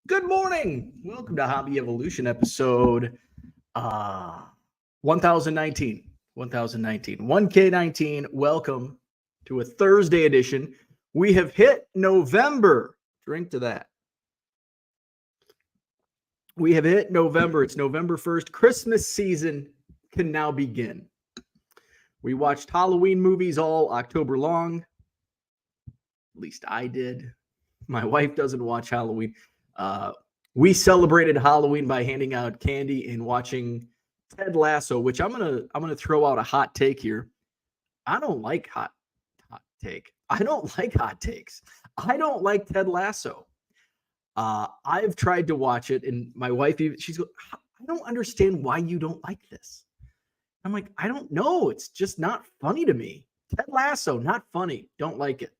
Good morning. Welcome to Hobby Evolution episode 1019. 1019. 1K19. Welcome to a Thursday edition. We have hit November. Drink to that. We have hit November. It's November 1st. Christmas season can now begin. We watched Halloween movies all October long. At least I did. My wife doesn't watch Halloween. We celebrated Halloween by handing out candy and watching Ted Lasso, which I'm gonna throw out a hot take here. I don't like hot take. I don't like hot takes. I don't like Ted Lasso. I've tried to watch it, and my wife, she's go, I don't understand why you don't like this. I'm like, I don't know. It's just not funny to me. Ted Lasso, not funny. Don't like it.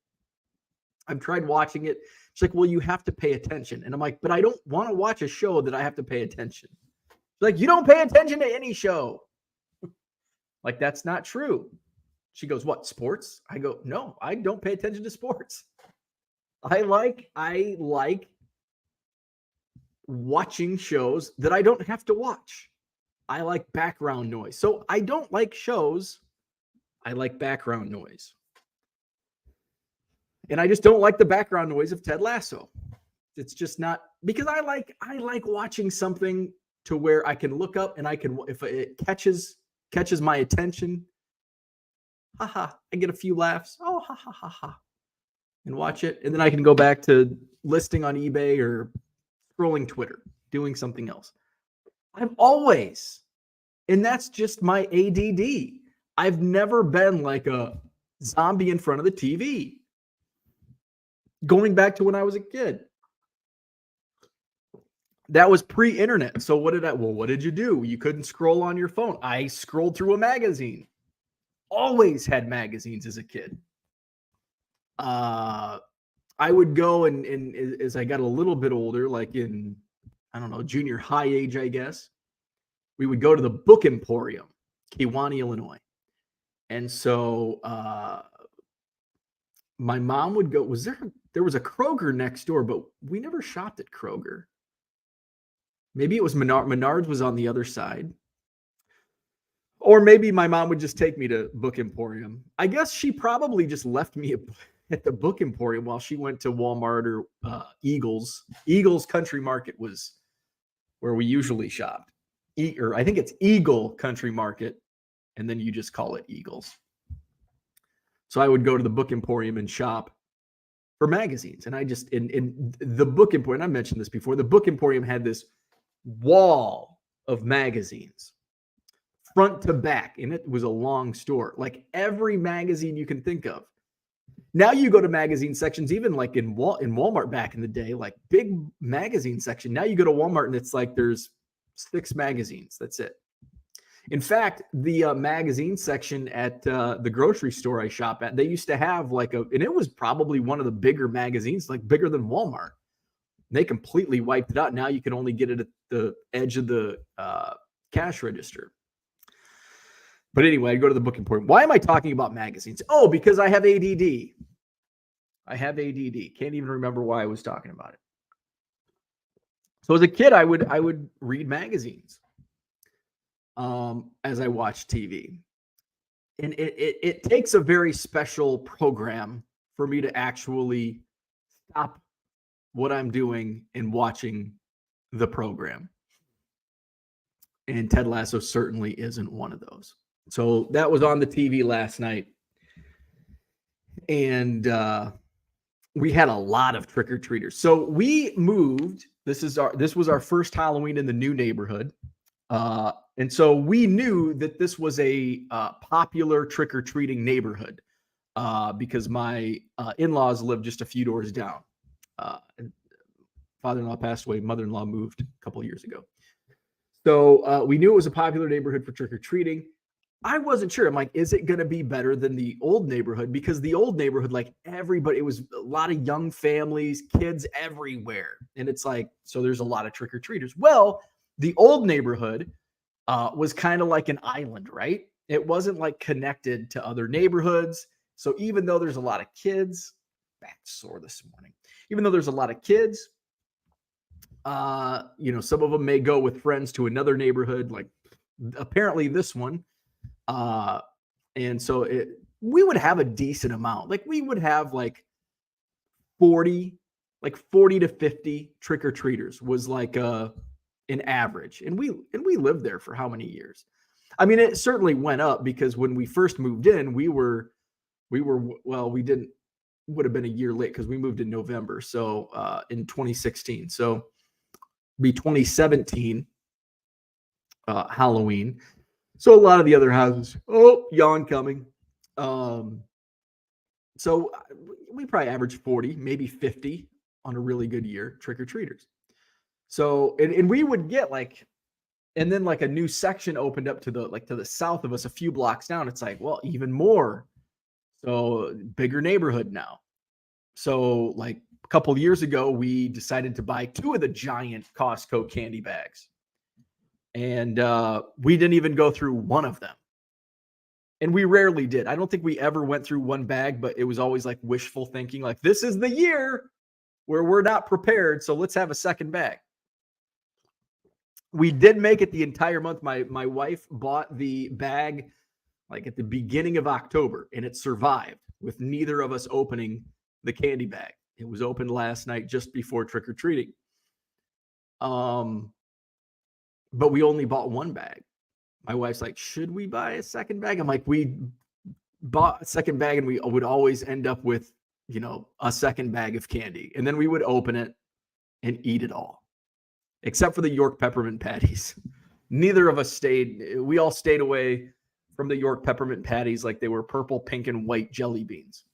I've tried watching it. She's like, well, you have to pay attention. And I'm like, but I don't want to watch a show that I have to pay attention. She's like, you don't pay attention to any show. Like, that's not true. She goes, what, sports? I go, no, I don't pay attention to sports. I like watching shows that I don't have to watch. I like background noise. So I don't like shows. I like background noise. And I just don't like the background noise of Ted Lasso. It's just not, because I like watching something to where I can look up and I can, if it catches my attention, haha, I get a few laughs. Oh, ha ha ha ha, and watch it, and then I can go back to listing on eBay or scrolling Twitter, doing something else. I've always, and that's just my ADD. I've never been like a zombie in front of the TV. Going back to when I was a kid. That was pre-internet. So what did you do? You couldn't scroll on your phone. I scrolled through a magazine. Always had magazines as a kid. I would go and as I got a little bit older, like in, I don't know, junior high age, I guess, we would go to the Book Emporium, Kewanee, Illinois. And so my mom would go, there was a Kroger next door, but we never shopped at Kroger. Maybe it was Menards was on the other side. Or maybe my mom would just take me to Book Emporium. I guess she probably just left me at the Book Emporium while she went to Walmart or Eagles. Eagles Country Market was where we usually shopped. Or I think it's Eagle Country Market, and then you just call it Eagles. So I would go to the Book Emporium and shop for magazines. And I just, in the Book Emporium, I mentioned this before, the Book Emporium had this wall of magazines, front to back, and it was a long store, like every magazine you can think of. Now you go to magazine sections, even like in Walmart back in the day, like big magazine section. Now you go to Walmart and it's like there's 6 magazines. That's it. In fact, the magazine section at the grocery store I shop at, they used to have and it was probably one of the bigger magazines, like bigger than Walmart. They completely wiped it out. Now you can only get it at the edge of the cash register. But anyway, I go to the Book Emporium. Why am I talking about magazines? Oh, because I have ADD. Can't even remember why I was talking about it. So as a kid, I would read magazines. As I watch TV. And it takes a very special program for me to actually stop what I'm doing and watching the program. And Ted Lasso certainly isn't one of those. So that was on the TV last night. And we had a lot of trick-or-treaters. So we moved. This was our first Halloween in the new neighborhood. And so we knew that this was a popular trick-or-treating neighborhood because my in-laws lived just a few doors down. Father-in-law passed away. Mother-in-law moved a couple of years ago. So we knew it was a popular neighborhood for trick-or-treating. I wasn't sure. I'm like, is it going to be better than the old neighborhood? Because the old neighborhood, like everybody, it was a lot of young families, kids everywhere. And it's like, so there's a lot of trick-or-treaters. Well, the old neighborhood was kind of like an island, right? It wasn't like connected to other neighborhoods. So even though there's a lot of kids, back sore this morning, even though there's a lot of kids, Some of them may go with friends to another neighborhood, like apparently this one. And so we would have a decent amount. Like we would have like 40 to 50 trick-or-treaters was like an average. And we lived there for how many years? I mean, it certainly went up because when we first moved in, we didn't would have been a year late because we moved in November. So in 2016. So be 2017 Halloween. So a lot of the other houses, yawn coming. So we probably averaged 40, maybe 50 on a really good year, trick-or-treaters. So, and we would get and then like a new section opened up to the south of us, a few blocks down. It's like, well, even more. So bigger neighborhood now. So like a couple of years ago, we decided to buy 2 of the giant Costco candy bags. And we didn't even go through one of them. And we rarely did. I don't think we ever went through one bag, but it was always like wishful thinking, like this is the year where we're not prepared. So let's have a second bag. We did make it the entire month. My wife bought the bag like at the beginning of October, and it survived with neither of us opening the candy bag. It was opened last night just before trick-or-treating. But we only bought one bag. My wife's like, should we buy a second bag? I'm like, we bought a second bag and we would always end up with, a second bag of candy. And then we would open it and eat it all, except for the York peppermint patties. Neither of us stayed. We all stayed away from the York peppermint patties like they were purple, pink, and white jelly beans.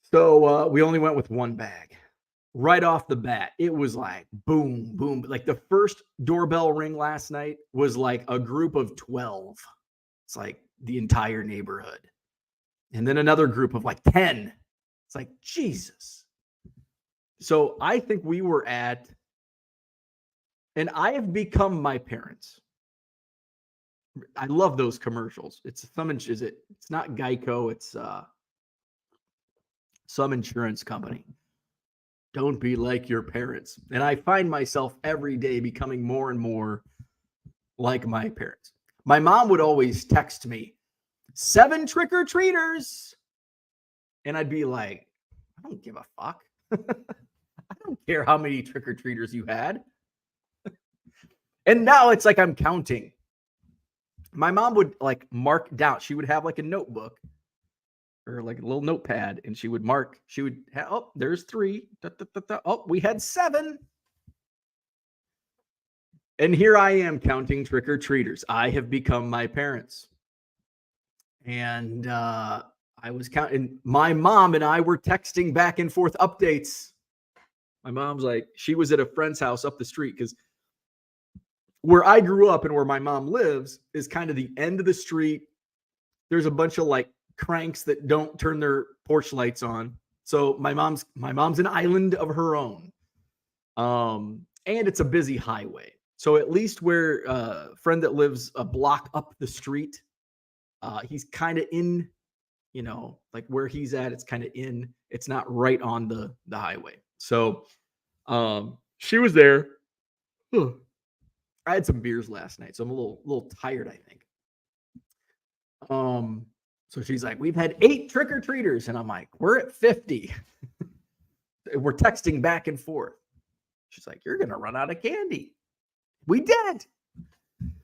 So we only went with one bag. Right off the bat, it was like boom, boom. Like the first doorbell ring last night was like a group of 12. It's like the entire neighborhood. And then another group of like 10. It's like, Jesus. So I think we were at, and I have become my parents. I love those commercials. It's not Geico, it's some insurance company. Don't be like your parents. And I find myself every day becoming more and more like my parents. My mom would always text me, 7 trick-or-treaters. And I'd be like, I don't give a fuck. I don't care how many trick-or-treaters you had. And now it's like I'm counting. My mom would like mark down. She would have like a notebook or like a little notepad, and she would mark. She would have, there's 3. We had 7. And here I am counting trick-or-treaters. I have become my parents. And I was counting. My mom and I were texting back and forth updates. My mom's like, she was at a friend's house up the street because where I grew up and where my mom lives is kind of the end of the street. There's a bunch of like cranks that don't turn their porch lights on. So my mom's an island of her own. And it's a busy highway. So at least where a friend that lives a block up the street, he's kind of in, like where he's at, it's kind of in, it's not right on the highway. So she was there. I had some beers last night, so I'm a little tired, I think. So she's like, we've had 8 trick-or-treaters. And I'm like, we're at 50. We're texting back and forth. She's like, you're going to run out of candy. We did.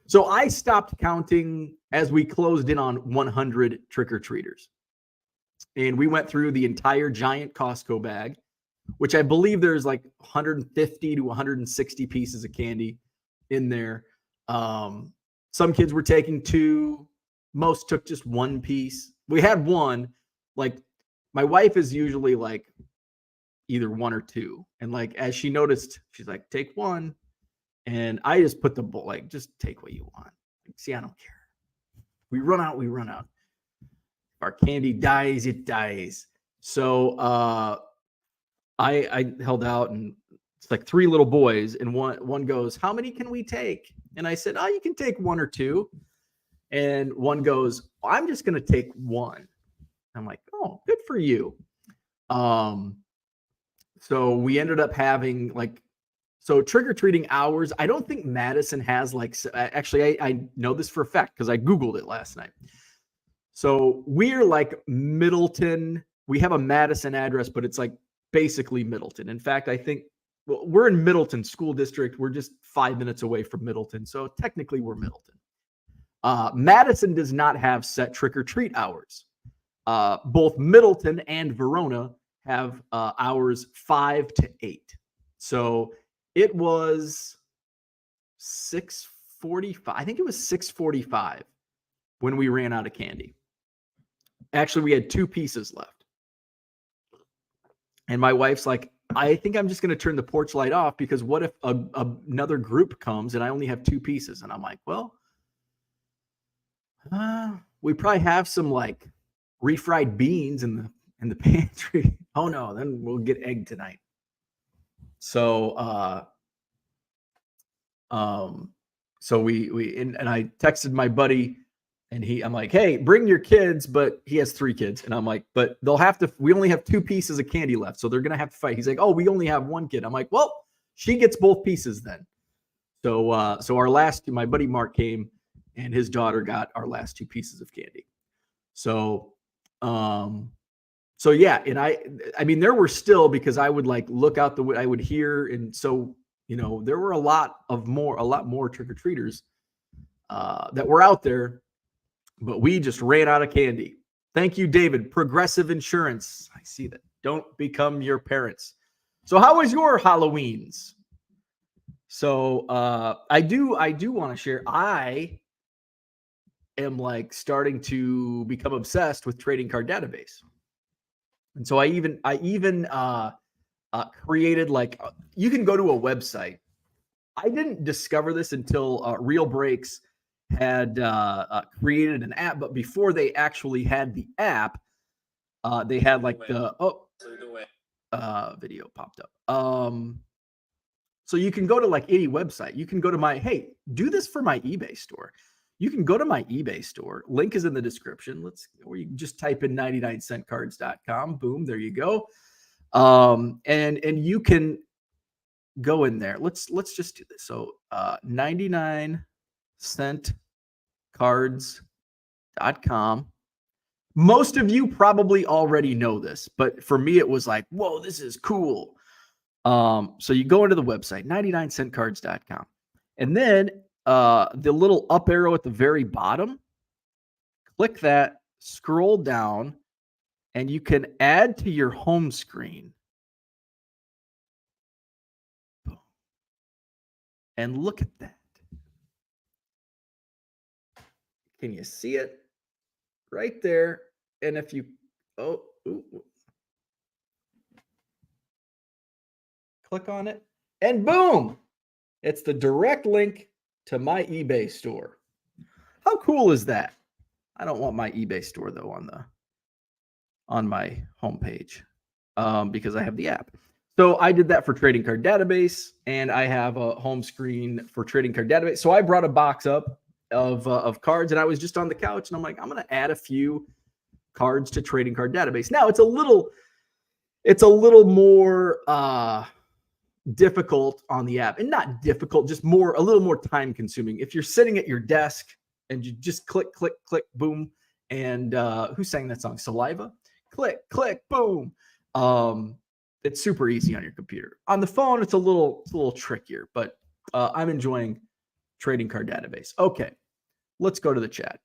So I stopped counting as we closed in on 100 trick-or-treaters. And we went through the entire giant Costco bag, which I believe there's like 150 to 160 pieces of candy in there. Some kids were taking 2. Most took just 1 piece. We had 1. Like my wife is usually like either 1 or 2. And like, as she noticed, she's like, take 1. And I just put the bowl, like, just take what you want. See, I don't care. We run out. If our candy dies, it dies. So I held out, and it's like 3 little boys, and one goes, how many can we take? And I said, you can take 1 or 2. And one goes, I'm just going to take 1. I'm like, oh, good for you. So we ended up having like So trick-or-treating hours, I don't think Madison has like, actually, I know this for a fact because I Googled it last night. So we're like Middleton. We have a Madison address, but it's like basically Middleton. In fact, I think we're in Middleton School District. We're just 5 minutes away from Middleton. So technically we're Middleton. Madison does not have set trick-or-treat hours. Both Middleton and Verona have hours 5 to 8. So it was 6:45. I think it was 6:45 when we ran out of candy. Actually, we had 2 pieces left. And my wife's like, I think I'm just going to turn the porch light off because what if another group comes and I only have 2 pieces? And I'm like, well, we probably have some like refried beans in the pantry. Oh no, then we'll get egg tonight. So so I texted my buddy and I'm like, hey, bring your kids, but he has 3 kids. And I'm like, but we only have 2 pieces of candy left. So they're going to have to fight. He's like, oh, we only have 1 kid. I'm like, well, she gets both pieces then. So my buddy Mark came and his daughter got our last 2 pieces of candy. So yeah. And I mean, there were still, because I would like look out I would hear. And so, there were a lot more trick-or-treaters that were out there. But we just ran out of candy. Thank you, David. Progressive Insurance. I see that. Don't become your parents. So how was your Halloweens? So I do want to share. I am like starting to become obsessed with trading card database. And so I even created like, you can go to a website. I didn't discover this until Real Breaks had created an app, but before they actually had the app, they had like video popped up. So you can go to like any website. You can go to do this for my eBay store. You can go to my eBay store. Link is in the description. Or you can just type in 99centcards.com. Boom, there you go. And you can go in there. Let's just do this. So 99centcards.com. Most of you probably already know this, but for me, it was like, whoa, this is cool. So you go into the website, 99centcards.com. And then the little up arrow at the very bottom, click that, scroll down, and you can add to your home screen. And look at that. Can you see it? Right there. And if you, click on it, and boom, it's the direct link to my eBay store. How cool is that? I don't want my eBay store though on my homepage because I have the app. So I did that for Trading Card Database, and I have a home screen for Trading Card Database. So I brought a box up of cards, and I was just on the couch, and I'm like, I'm going to add a few cards to Trading Card Database. Now it's a little more difficult on the app, and not difficult, just a little more time consuming. If you're sitting at your desk and you just click, click, click, boom, and who sang that song? Saliva? Click, click, boom. It's super easy on your computer. On the phone, it's a little trickier, but I'm enjoying Trading Card Database. Okay, let's go to the chat.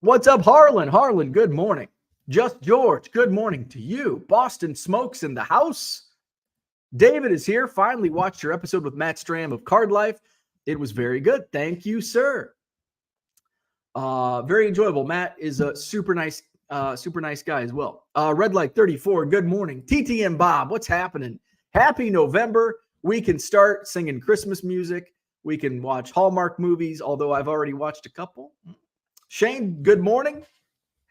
What's up, Harlan? Harlan, good morning. Just George, good morning to you. Boston Smokes in the house. David is here. Finally watched your episode with Matt Stram of Card Life. It was very good. Thank you, sir. Very enjoyable. Matt is a super nice guy as well. Red Light 34, good morning. TTM Bob, what's happening? Happy November. We can start singing Christmas music. We can watch Hallmark movies, although I've already watched a couple. Shane, good morning.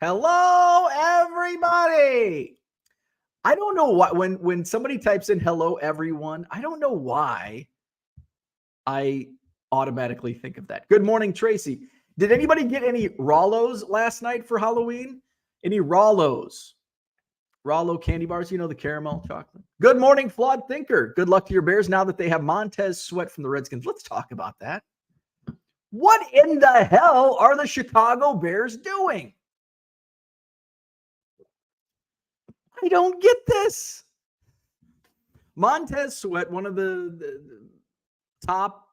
Hello, everybody. I don't know why when somebody types in hello, everyone, I don't know why I automatically think of that. Good morning, Tracy. Did anybody get any Rollos last night for Halloween? Any Rollos? Rollo candy bars, the caramel chocolate. Good morning, Flawed Thinker. Good luck to your Bears now that they have Montez Sweat from the Redskins. Let's talk about that. What in the hell are the Chicago Bears doing? I don't get this. Montez Sweat, one of the top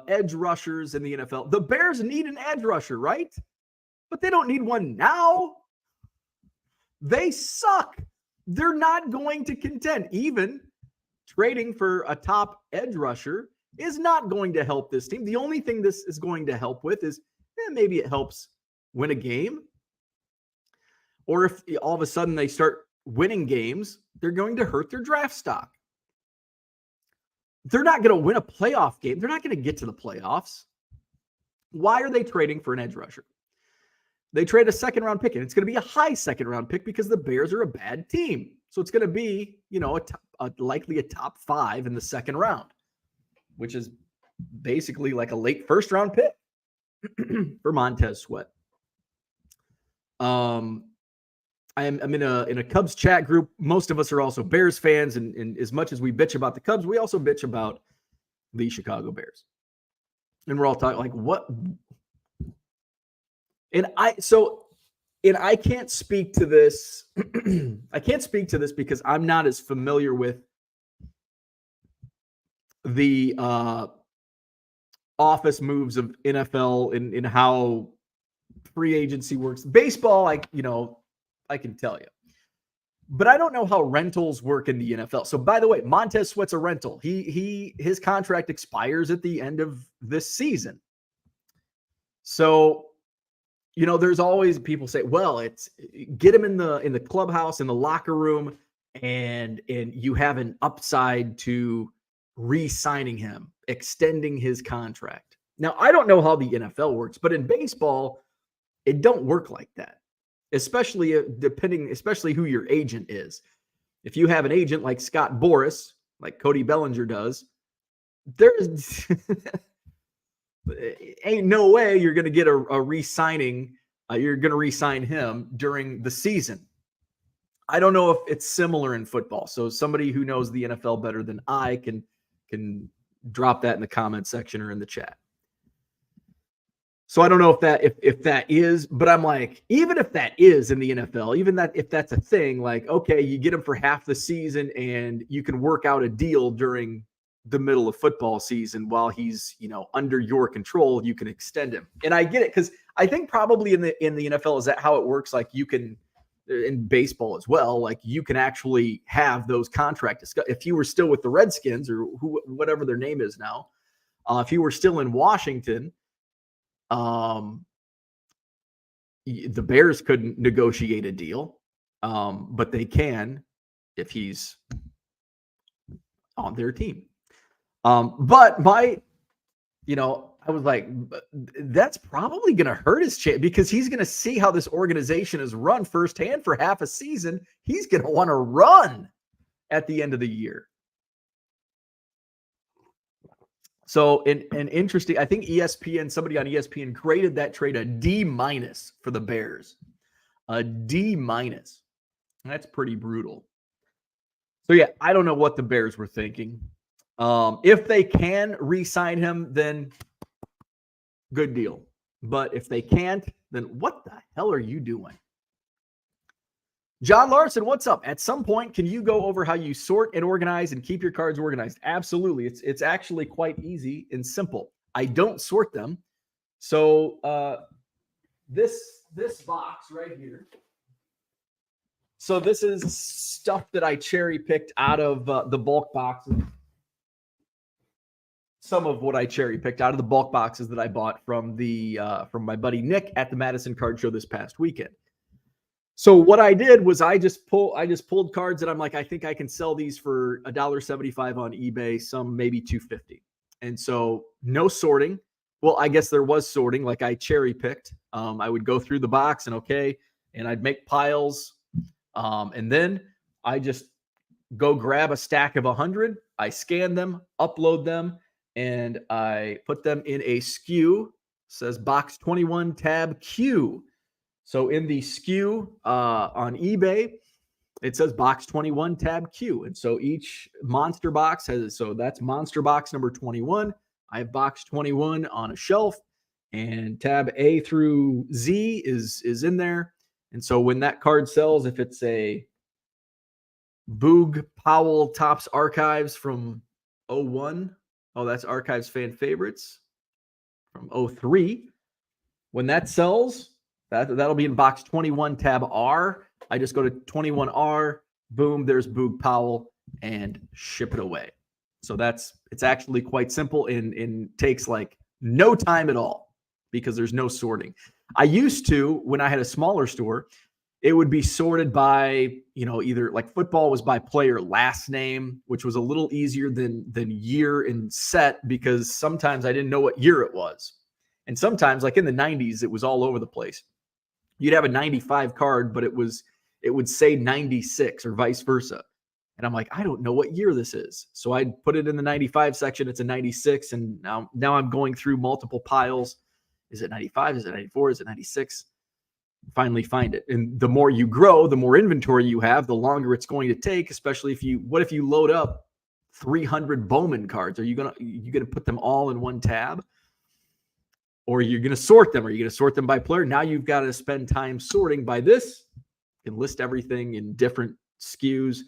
edge rushers in the NFL. The Bears need an edge rusher, right? But they don't need one now. They suck. They're not going to contend. Even trading for a top edge rusher is not going to help this team. The only thing this is going to help with is maybe it helps win a game. Or if all of a sudden they start winning games, they're going to hurt their draft stock. They're not going to win a playoff game. They're not going to get to the playoffs. Why are they trading for an edge rusher? They trade a second-round pick, and it's going to be a high second-round pick because the Bears are a bad team. So it's going to be, likely a top 5 in the second round, which is basically like a late first-round pick for Montez Sweat. I'm in a Cubs chat group. Most of us are also Bears fans, and as much as we bitch about the Cubs, we also bitch about the Chicago Bears. And we're all talking like, what? And I can't speak to this. I can't speak to this because I'm not as familiar with the office moves of NFL and how free agency works. Baseball, I can tell you. But I don't know how rentals work in the NFL. So by the way, Montez Sweat's a rental. His contract expires at the end of this season. So there's always people say, well, it's get him in the clubhouse, in the locker room, and you have an upside to re-signing him, extending his contract. Now, I don't know how the NFL works, but in baseball, it don't work like that. Especially who your agent is. If you have an agent like Scott Boras, like Cody Bellinger does, there's ain't no way you're going to get a re-signing. You're going to re-sign him during the season. I don't know if it's similar in football. So somebody who knows the NFL better than I can drop that in the comment section or in the chat. So I don't know if that is, but I'm like, even if that is in the NFL, even that if that's a thing, like, okay, you get him for half the season and you can work out a deal during the middle of football season while he's, under your control, you can extend him. And I get it because I think probably in the NFL, is that how it works? Like you can, in baseball as well, like you can actually have those contract discussions. If you were still with the Redskins or whatever their name is now, if you were still in Washington, the Bears couldn't negotiate a deal, but they can if he's on their team. But I was like, that's probably going to hurt his chance because he's going to see how this organization is run firsthand for half a season. He's going to want to run at the end of the year. So, and interesting, I think somebody on ESPN graded that trade a D- for the Bears. A D-. That's pretty brutal. So, yeah, I don't know what the Bears were thinking. If they can re-sign him, then good deal. But if they can't, then what the hell are you doing? John Larson, what's up? At some point, can you go over how you sort and organize and keep your cards organized? Absolutely. It's actually quite easy and simple. I don't sort them. So this box right here. So this is stuff that I cherry picked out of the bulk boxes. Some of what I cherry picked out of the bulk boxes that I bought from my buddy Nick at the Madison Card Show this past weekend. So what I did was I just pulled cards that I'm like, I think I can sell these for $1.75 on eBay, some maybe $2.50. And so no sorting. Well, I guess there was sorting, like I cherry picked. I would go through the box and I'd make piles. And then I just go grab a stack of 100. I scan them, upload them, and I put them in a SKU. It says box 21 tab Q. So in the SKU on eBay, it says box 21 tab Q. And so each monster box has, so that's monster box number 21. I have box 21 on a shelf, and tab A through Z is in there. And so when that card sells, if it's a Boog Powell Topps Archives from 01, oh, that's Archives fan favorites from 03. When that sells, that'll be in box 21 tab R. I just go to 21R, boom, there's Boog Powell, and ship it away. So it's actually quite simple and takes like no time at all because there's no sorting. I used to, when I had a smaller store, it would be sorted by, either like football was by player last name, which was a little easier than year and set, because sometimes I didn't know what year it was. And sometimes, like in the 90s, it was all over the place. You'd have a 95 card, but it would say 96 or vice versa. And I'm like, I don't know what year this is. So I'd put it in the 95 section. It's a 96. And now I'm going through multiple piles. Is it 95? Is it 94? Is it 96? Finally find it. And the more you grow, the more inventory you have, the longer it's going to take, especially if you load up 300 Bowman cards? Are you going to put them all in one tab? Or you're going to sort them? Are you going to sort them by player? Now you've got to spend time sorting by this. You can list everything in different SKUs,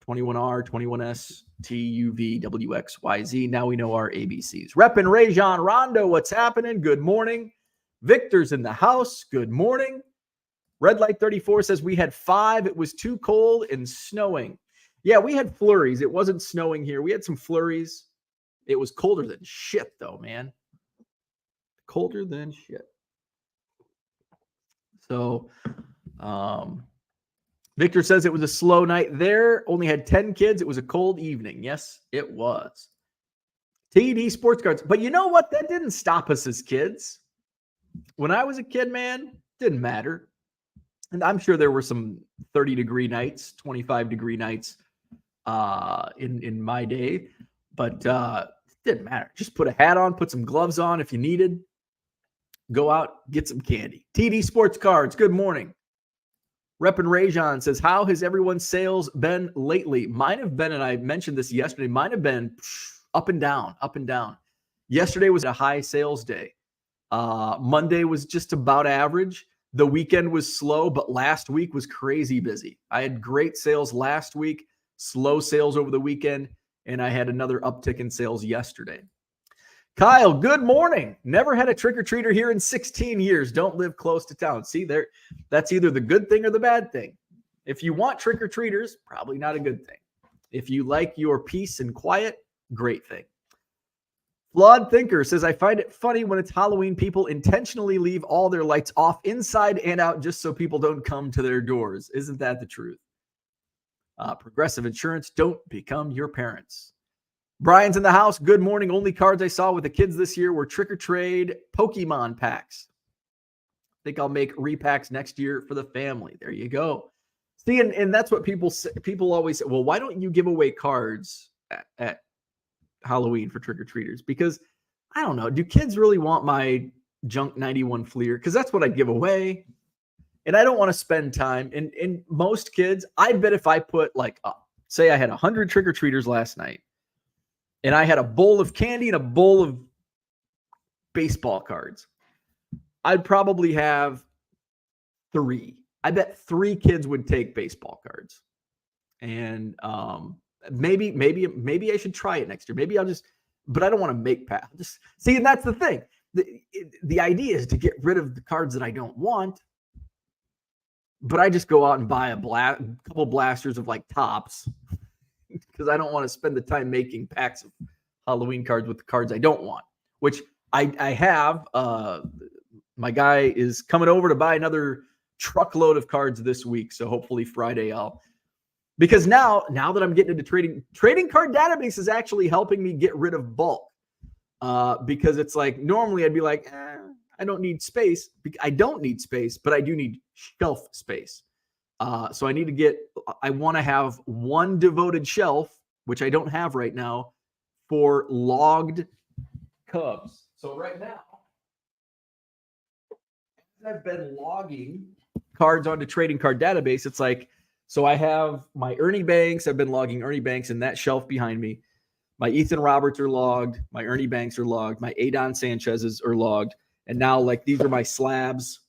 21R, 21S, T, UV, WX, YZ. Now we know our ABCs. Rep and Rajon Rondo, what's happening? Good morning. Victor's in the house. Good morning. Red Light 34 says we had 5. It was too cold and snowing. Yeah, we had flurries. It wasn't snowing here. We had some flurries. It was colder than shit, though, man. Colder than shit. So, Victor says it was a slow night there. Only had 10 kids. It was a cold evening. Yes, it was. TD Sports Cards. But you know what? That didn't stop us as kids. When I was a kid, man, didn't matter. And I'm sure there were some 30-degree nights, 25-degree nights in my day. But it didn't matter. Just put a hat on, put some gloves on if you needed. Go out, get some candy. TD Sports Cards, good morning. Rep and Rajon says, how has everyone's sales been lately? Mine have been, and I mentioned this yesterday, mine have been up and down, up and down. Yesterday was a high sales day. Monday was just about average. The weekend was slow, but last week was crazy busy. I had great sales last week, slow sales over the weekend, and I had another uptick in sales yesterday. Kyle, good morning. Never had a trick-or-treater here in 16 years. Don't live close to town. See, that's either the good thing or the bad thing. If you want trick-or-treaters, probably not a good thing. If you like your peace and quiet, great thing. Flawed Thinker says, I find it funny when it's Halloween, people intentionally leave all their lights off inside and out just so people don't come to their doors. Isn't that the truth? Progressive Insurance, don't become your parents. Brian's in the house. Good morning. Only cards I saw with the kids this year were Trick or Trade Pokemon packs. I think I'll make repacks next year for the family. There you go. See, and that's what people say. People always say, well, why don't you give away cards at Halloween for trick-or-treaters? Because, I don't know, do kids really want my junk 91 Fleer? Because that's what I'd give away. And I don't want to spend time. And most kids, I bet if I put say I had 100 trick-or-treaters last night, and I had a bowl of candy and a bowl of baseball cards, I'd probably have 3. I bet 3 kids would take baseball cards. And maybe I should try it next year. Maybe but I don't want to make packs. See, and that's the thing. The idea is to get rid of the cards that I don't want. But I just go out and buy a couple blasters of Topps, because I don't want to spend the time making packs of Halloween cards with the cards I don't want, which I have. My guy is coming over to buy another truckload of cards this week. So hopefully Friday because now that I'm getting into trading card database is actually helping me get rid of bulk. Because it's normally I'd be like, I don't need space. I don't need space, but I do need shelf space. So I want to have one devoted shelf, which I don't have right now, for logged Cubs. So right now, I've been logging cards onto trading card database. It's So I have my Ernie Banks. I've been logging Ernie Banks in that shelf behind me. My Ethan Roberts are logged. My Ernie Banks are logged. My Adon Sanchez's are logged. And now, like, these are my slabs.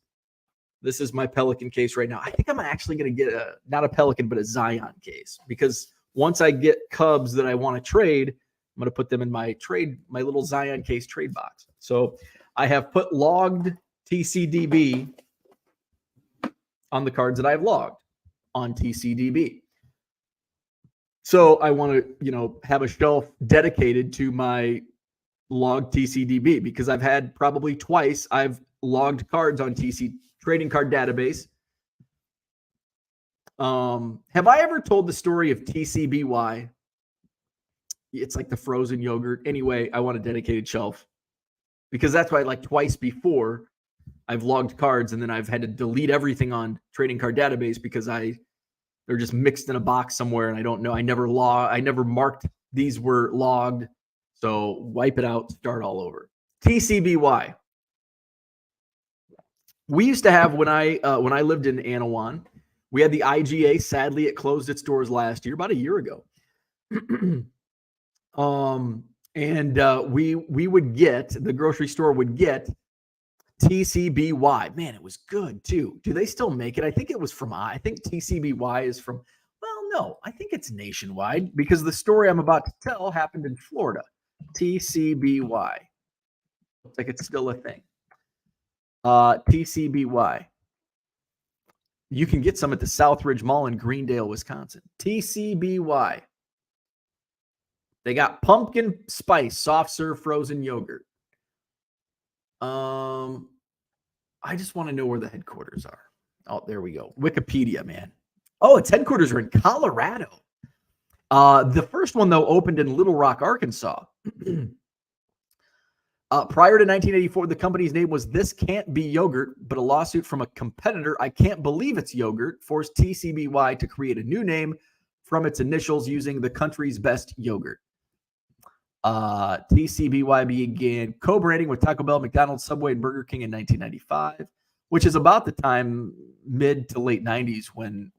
This is my Pelican case right now. I think I'm actually going to get not a Pelican, but a Zion case, because once I get Cubs that I want to trade, I'm going to put them in my little Zion case trade box. So I have put logged TCDB on the cards that I've logged on TCDB. So I want to, have a shelf dedicated to my logged TCDB, because I've had probably twice I've logged cards on TC Trading Card Database. Have I ever told the story of TCBY? It's like the frozen yogurt. Anyway, I want a dedicated shelf, because that's why, like, twice before I've logged cards and then I've had to delete everything on Trading Card Database because they're just mixed in a box somewhere and I don't know. I never marked these were logged. So wipe it out, start all over. TCBY. We used to have, when I lived in Anawan, we had the IGA. Sadly, it closed its doors last year, about a year ago. We would get, the grocery store would get TCBY. Man, it was good too. Do they still make it? I think it was I think TCBY is from, well, no, I think it's nationwide, because the story I'm about to tell happened in Florida. TCBY. Looks like it's still a thing. TCBY. You can get some at the Southridge Mall in Greendale, Wisconsin. TCBY. They got pumpkin spice soft serve frozen yogurt. I just want to know where the headquarters are. Oh, there we go. Wikipedia, man. Oh, its headquarters are in Colorado. The first one, though, opened in Little Rock, Arkansas. Prior to 1984, the company's name was This Can't Be Yogurt, but a lawsuit from a competitor, I Can't Believe It's Yogurt, forced TCBY to create a new name from its initials using the country's best yogurt. TCBY began co-branding with Taco Bell, McDonald's, Subway, and Burger King in 1995, which is about the time, mid to late 90s, when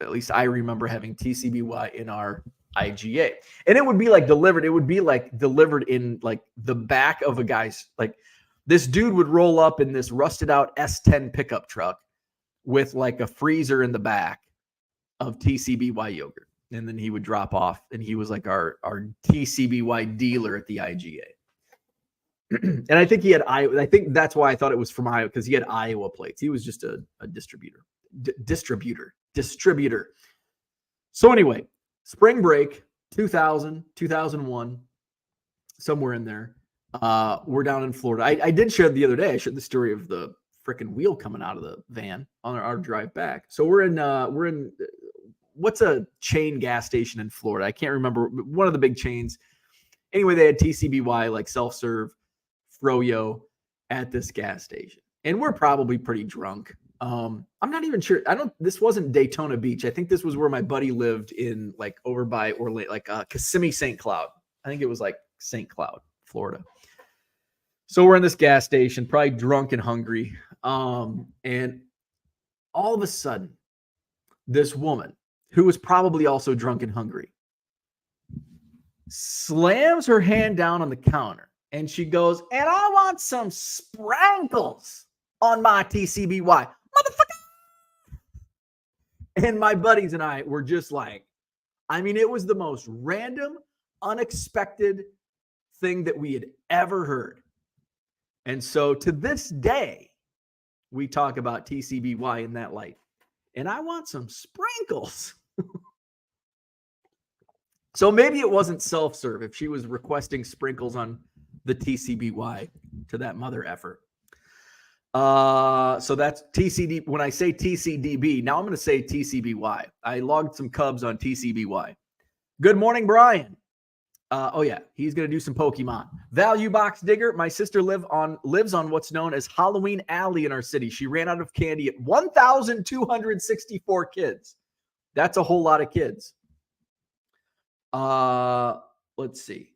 at least I remember having TCBY in our IGA. And it would be like delivered. It would be like delivered in like the back of a guy's, like, this dude would roll up in this rusted out S10 pickup truck with like a freezer in the back of TCBY yogurt. And then he would drop off, and he was like our TCBY dealer at the IGA. And I think he had I think that's why I thought it was from Iowa, because he had Iowa plates. He was just a distributor. Distributor. So anyway, spring break, 2000, 2001, somewhere in there. We're down in Florida. I did share the other day. I shared the story of the freaking wheel coming out of the van on our drive back. So we're in what's a chain gas station in Florida? I can't remember. One of the big chains. Anyway, they had TCBY, like self-serve froyo, at this gas station. And we're probably pretty drunk. I'm not even sure. This wasn't Daytona Beach. I think this was where my buddy lived, in like over by Orlando, like Kissimmee, St. Cloud. I think it was like St. Cloud, Florida. So we're in this gas station, probably drunk and hungry. And all of a sudden, this woman, who was probably also drunk and hungry, slams her hand down on the counter, and she goes, "And I want some sprinkles on my TCBY, motherfucker." And my buddies and I were just like, it was the most random, unexpected thing that we had ever heard. And so to this day, we talk about TCBY in that light. And I want some sprinkles. So maybe it wasn't self-serve if she was requesting sprinkles on the TCBY to that mother effort. So that's TCD. When I say TCDB, now I'm going to say TCBY. I logged some Cubs on TCBY. Good morning, Brian. Oh yeah, he's going to do some Pokemon. Value Box Digger. My sister lives on what's known as Halloween Alley in our city. She ran out of candy at 1,264 kids. That's a whole lot of kids. Let's see.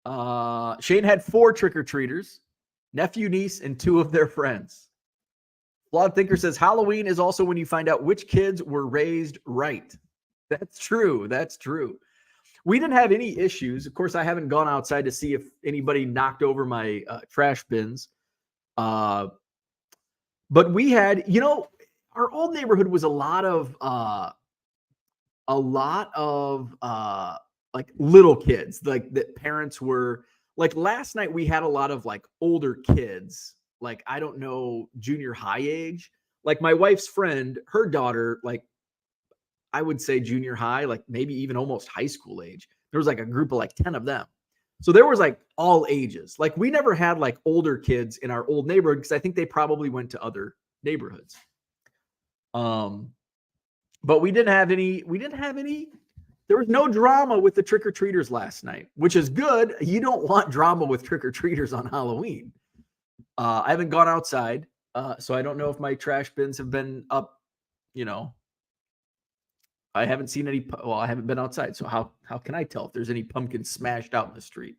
Shane had 4 trick-or-treaters, nephew, niece, and 2 of their friends. Flawed Thinker says Halloween is also when you find out which kids were raised right. That's true. That's true. We didn't have any issues. Of course, I haven't gone outside to see if anybody knocked over my trash bins. But we had, our old neighborhood was a lot of like little kids, like that parents were like last night we had a lot of like older kids, like I don't know, junior high age. Like my wife's friend, her daughter, like I would say junior high, like maybe even almost high school age. There was like a group of like 10 of them. So there was like all ages. Like we never had like older kids in our old neighborhood because I think they probably went to other neighborhoods. But we didn't have any, there was no drama with the trick-or-treaters last night, which is good. You don't want drama with trick-or-treaters on Halloween. I haven't gone outside, so I don't know if my trash bins have been up, I haven't seen any. Well, I haven't been outside, so how can I tell if there's any pumpkins smashed out in the street?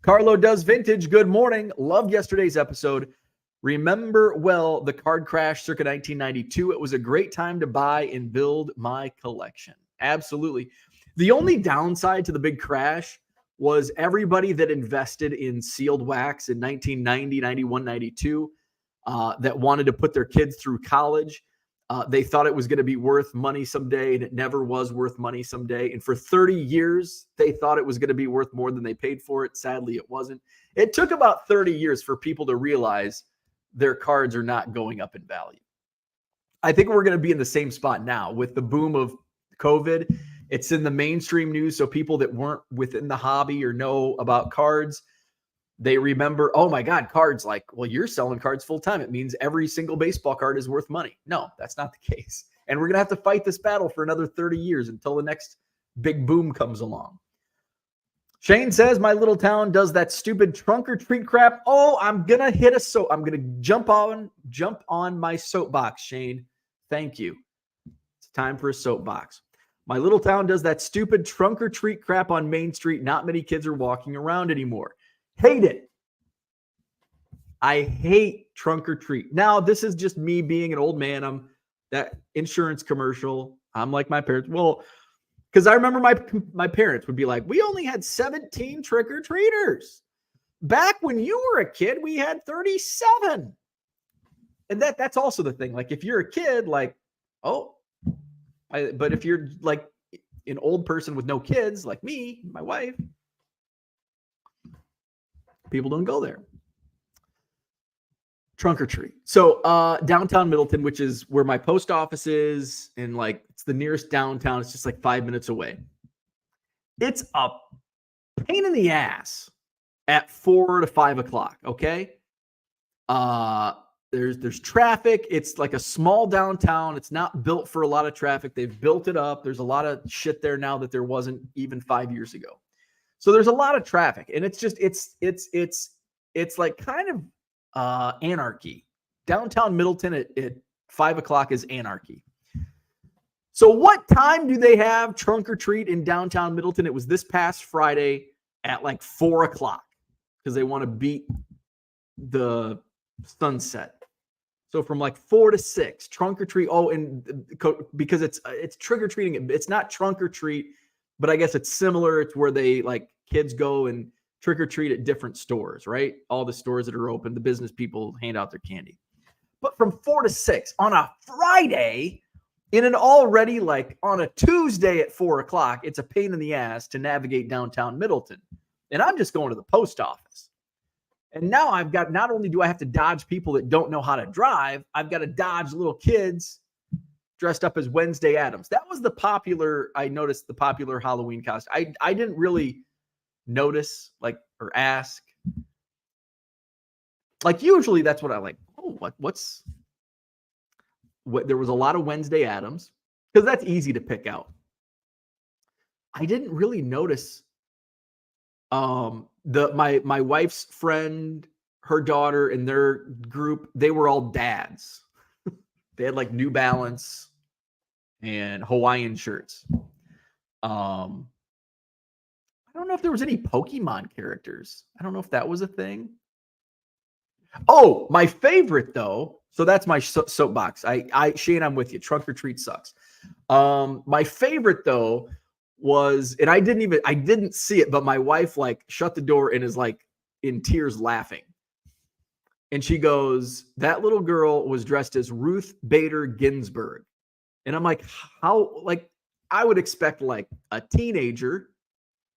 Carlo does vintage. Good morning. Loved yesterday's episode. Remember well the card crash circa 1992. It was a great time to buy and build my collection. Absolutely. The only downside to the big crash was everybody that invested in sealed wax in 1990, 91, 92 that wanted to put their kids through college. They thought it was going to be worth money someday, and it never was worth money someday. And for 30 years, they thought it was going to be worth more than they paid for it. Sadly, it wasn't. It took about 30 years for people to realize their cards are not going up in value. I think we're going to be in the same spot now with the boom of COVID. It's in the mainstream news, so people that weren't within the hobby or know about cards, they remember, oh my God, cards, like, well, you're selling cards full time. It means every single baseball card is worth money. No, that's not the case. And we're going to have to fight this battle for another 30 years until the next big boom comes along. Shane says, my little town does that stupid trunk or treat crap. Oh, I'm going to I'm going to jump on my soapbox, Shane. Thank you. It's time for a soapbox. My little town does that stupid trunk or treat crap on Main Street. Not many kids are walking around anymore. Hate it. I hate trunk or treat. Now, this is just me being an old man. I'm that insurance commercial. I'm like my parents. Well, because I remember my parents would be like, we only had 17 trick-or-treaters. Back when you were a kid, we had 37. And that's also the thing. Like, if you're a kid, like, but if you're like an old person with no kids, like me, my wife, people don't go there. Trunk or treat. So downtown Middleton, which is where my post office is, and like it's the nearest downtown. It's just like 5 minutes away. It's a pain in the ass at 4 to 5 o'clock. Okay. There's traffic. It's like a small downtown. It's not built for a lot of traffic. They've built it up. There's a lot of shit there now that there wasn't even 5 years ago. So there's a lot of traffic, and it's just it's like kind of anarchy. Downtown Middleton at 5 o'clock is anarchy. So what time do they have trunk or treat in downtown Middleton? It was this past Friday at like 4 o'clock because they want to beat the sunset. So from like 4 to 6, trunk or treat. Oh, and because it's trick or treating. It's not trunk or treat, but I guess it's similar. It's where they like kids go and trick or treat at different stores, right? All the stores that are open, the business people hand out their candy. But from 4 to 6 on a Friday, in an already like on a Tuesday at 4 o'clock, it's a pain in the ass to navigate downtown Middleton. And I'm just going to the post office. And now I've got, not only do I have to dodge people that don't know how to drive, I've got to dodge little kids dressed up as Wednesday Addams. That was I noticed the popular Halloween costume. I didn't really notice or ask. Like usually that's what I like. Oh, what's there was a lot of Wednesday Addams because that's easy to pick out. I didn't really notice my wife's friend, her daughter, and their group, they were all dads. They had like New Balance and Hawaiian shirts. I don't know if there was any Pokemon characters. I don't know if that was a thing. Oh, my favorite though So that's my soapbox. Shane, I'm with you. Trunk or treat sucks. My favorite though was, and I didn't see it, but my wife like shut the door and is like in tears laughing. And she goes, that little girl was dressed as Ruth Bader Ginsburg. And I'm like, how, like, I would expect like a teenager.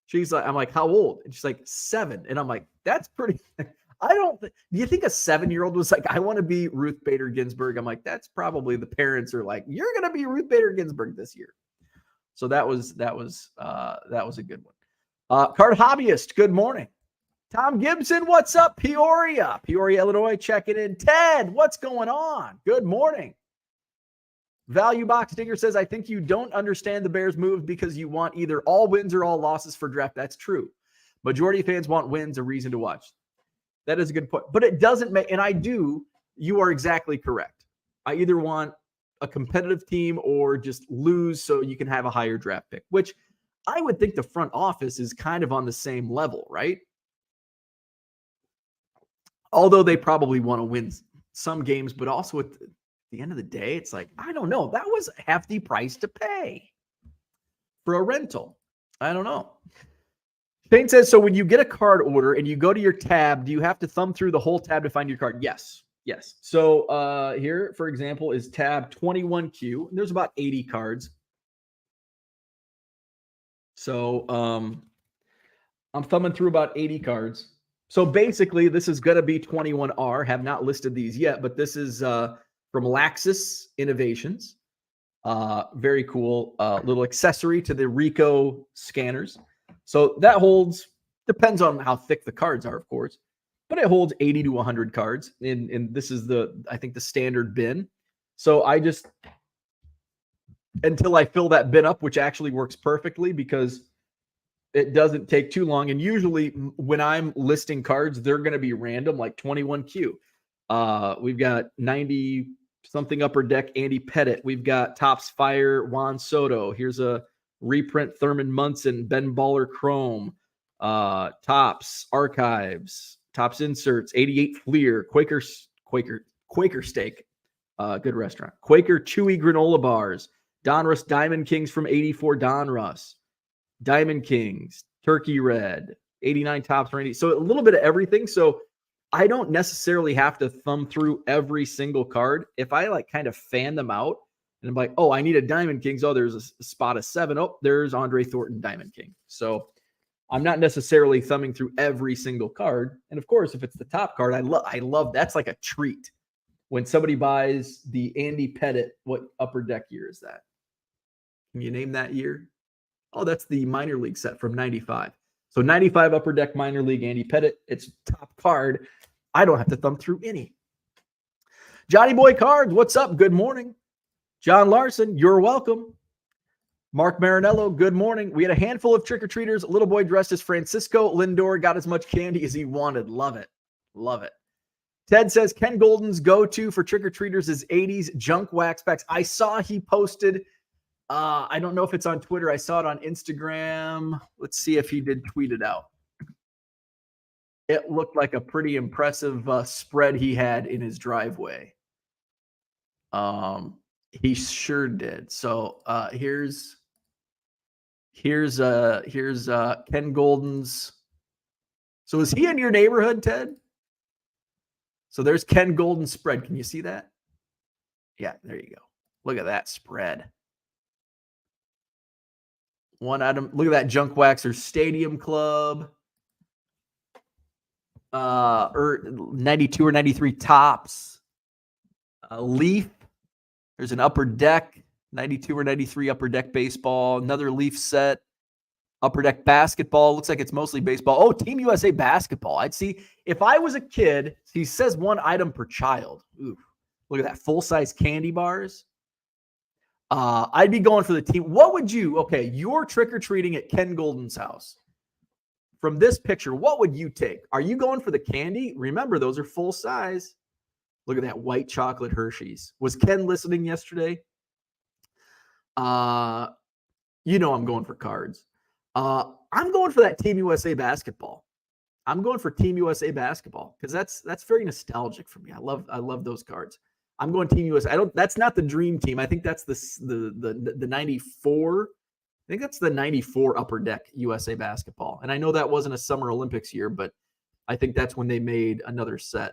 She's like, I'm like, how old? And she's like, 7. And I'm like, that's pretty. Do you think a 7-year-old was like, I want to be Ruth Bader Ginsburg? I'm like, that's probably the parents are like, you're going to be Ruth Bader Ginsburg this year. So that was a good one. Card Hobbyist, good morning. Tom Gibson, what's up? Peoria, Illinois, checking in. Ted, what's going on? Good morning. Value Box Digger says, I think you don't understand the Bears move because you want either all wins or all losses for draft. That's true. Majority of fans want wins, a reason to watch. That is a good point. But it doesn't make, and I do, you are exactly correct. I either want a competitive team or just lose so you can have a higher draft pick, which I would think the front office is kind of on the same level, right? Although they probably want to win some games, but also at the end of the day, it's like, I don't know. That was a hefty price to pay for a rental. I don't know. Shane says, so when you get a card order and you go to your tab, do you have to thumb through the whole tab to find your card? Yes. So here, for example, is tab 21Q. And there's about 80 cards. So I'm thumbing through about 80 cards. So basically, this is going to be 21R. Have not listed these yet, but this is from Laxus Innovations. Very cool little accessory to the Ricoh scanners. So that holds, depends on how thick the cards are, of course, but it holds 80 to 100 cards. And this is I think the standard bin. So I just, until I fill that bin up, which actually works perfectly because it doesn't take too long. And usually when I'm listing cards, they're going to be random, like 21Q. We've got 90 something upper deck Andy Pettit. We've got Topps Fire Juan Soto. Here's a reprint Thurman Munson, Ben Baller Chrome, Topps Archives, Topps Inserts, 88 Fleer, Quaker Steak, good restaurant. Quaker Chewy Granola Bars, Donruss Diamond Kings from 84 Donruss, Diamond Kings, Turkey Red, 89 Topps Randy. So a little bit of everything. So I don't necessarily have to thumb through every single card. If I like kind of fan them out and I'm like, oh, I need a Diamond Kings. Oh, there's a spot of 7. Oh, there's Andre Thornton Diamond King. So I'm not necessarily thumbing through every single card. And of course, if it's the top card, I love that's like a treat. When somebody buys the Andy Pettit, what upper deck year is that? Can you name that year? Oh, that's the minor league set from 95. So 95 upper deck minor league Andy Pettit. It's top card. I don't have to thumb through any. Johnny Boy Cards, what's up? Good morning. John Larson, you're welcome. Mark Marinello, good morning. We had a handful of trick-or-treaters. Little boy dressed as Francisco Lindor got as much candy as he wanted. Love it. Love it. Ted says Ken Goldin's go-to for trick-or-treaters is 80s junk wax packs. I saw he posted, I don't know if it's on Twitter. I saw it on Instagram. Let's see if he did tweet it out. It looked like a pretty impressive spread he had in his driveway. He sure did. So here's Ken Goldin's. So is he in your neighborhood, Ted? So there's Ken Goldin's spread. Can you see that? Yeah, there you go. Look at that spread. One item. Look at that Junk Waxer Stadium Club. Or 92 or 93 Topps. Leaf. There's an upper deck, 92 or 93 upper deck baseball. Another Leaf set. Upper deck basketball. Looks like it's mostly baseball. Oh, Team USA basketball. I'd see if I was a kid. He says one item per child. Ooh, look at that. Full-size candy bars. I'd be going for the team. What would you, okay, you're trick-or-treating at Ken Goldin's house. From this picture, what would you take? Are you going for the candy? Remember, those are full-size. Look at that white chocolate Hershey's. Was Ken listening yesterday? You know I'm going for cards. I'm going for that Team USA basketball. I'm going for Team USA basketball because that's very nostalgic for me. I love those cards. I'm going Team USA. That's not the dream team. I think that's the 94. I think that's the 94 Upper Deck USA basketball. And I know that wasn't a Summer Olympics year, but I think that's when they made another set.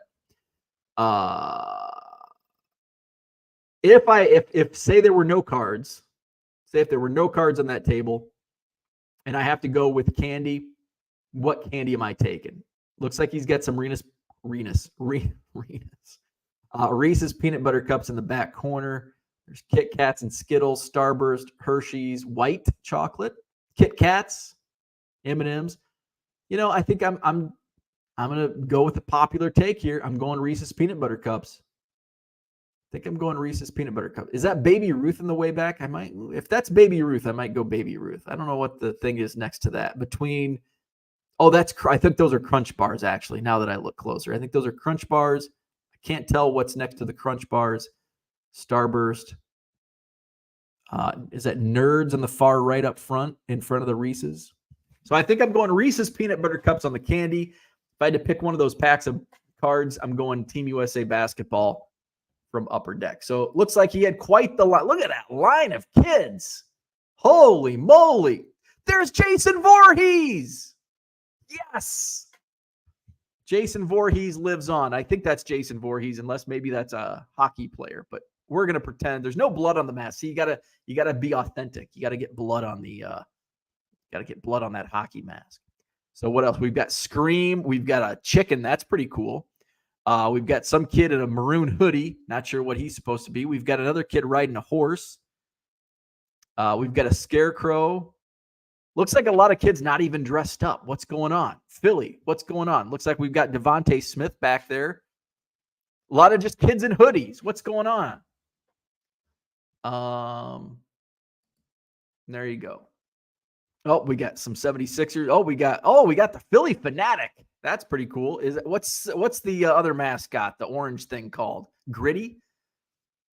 If say there were no cards, say if there were no cards on that table, and I have to go with candy, what candy am I taking? Looks like he's got some Reese's peanut butter cups in the back corner. There's Kit Kats and Skittles, Starburst, Hershey's, white chocolate, Kit Kats, M&Ms. I think I'm gonna go with the popular take here. I'm going Reese's peanut butter cups. I think I'm going Reese's peanut butter cup. Is that Baby Ruth in the way back? If that's Baby Ruth, I might go Baby Ruth. I don't know what the thing is next to that. I think those are Crunch Bars, actually, now that I look closer. I think those are Crunch Bars. I can't tell what's next to the Crunch Bars. Starburst. Is that Nerds on the far right up front, in front of the Reese's? So I think I'm going Reese's peanut butter cups on the candy. If I had to pick one of those packs of cards, I'm going Team USA basketball from Upper Deck. So it looks like he had quite the line. Look at that line of kids. Holy moly. There's Jason Voorhees. Yes. Jason Voorhees lives on. I think that's Jason Voorhees, unless maybe that's a hockey player, but we're going to pretend there's no blood on the mask. See, you gotta be authentic. You got to get blood on that hockey mask. So what else? We've got Scream. We've got a chicken. That's pretty cool. We've got some kid in a maroon hoodie. Not sure what he's supposed to be. We've got another kid riding a horse. We've got a scarecrow. Looks like a lot of kids not even dressed up. What's going on? Philly, what's going on? Looks like we've got Devontae Smith back there. A lot of just kids in hoodies. What's going on? There you go. Oh, we got some 76ers. Oh, we got the Philly Fanatic. That's pretty cool. What's the other mascot, the orange thing called? Gritty?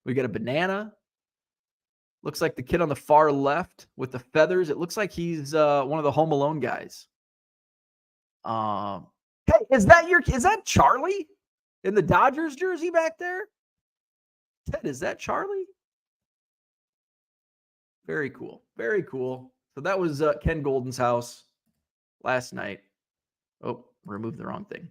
We got a banana. Looks like the kid on the far left with the feathers. It looks like he's one of the Home Alone guys. Hey, is that Charlie in the Dodgers jersey back there? Ted, is that Charlie? Very cool. Very cool. So that was Ken Goldin's house last night. Oh, removed the wrong thing.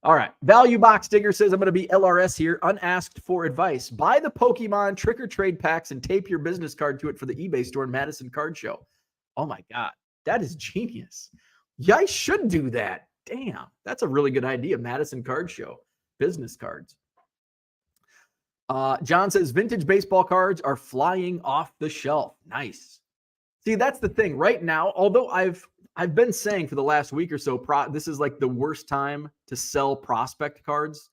All right. Value Box Digger says, I'm going to be LRS here, unasked for advice. Buy the Pokemon trick or trade packs and tape your business card to it for the eBay store in Madison Card Show. Oh my God. That is genius. Yeah, I should do that. Damn. That's a really good idea. Madison Card Show. Business cards. John says, vintage baseball cards are flying off the shelf. Nice. See, that's the thing right now. Although I've been saying for the last week or so, this is like the worst time to sell prospect cards.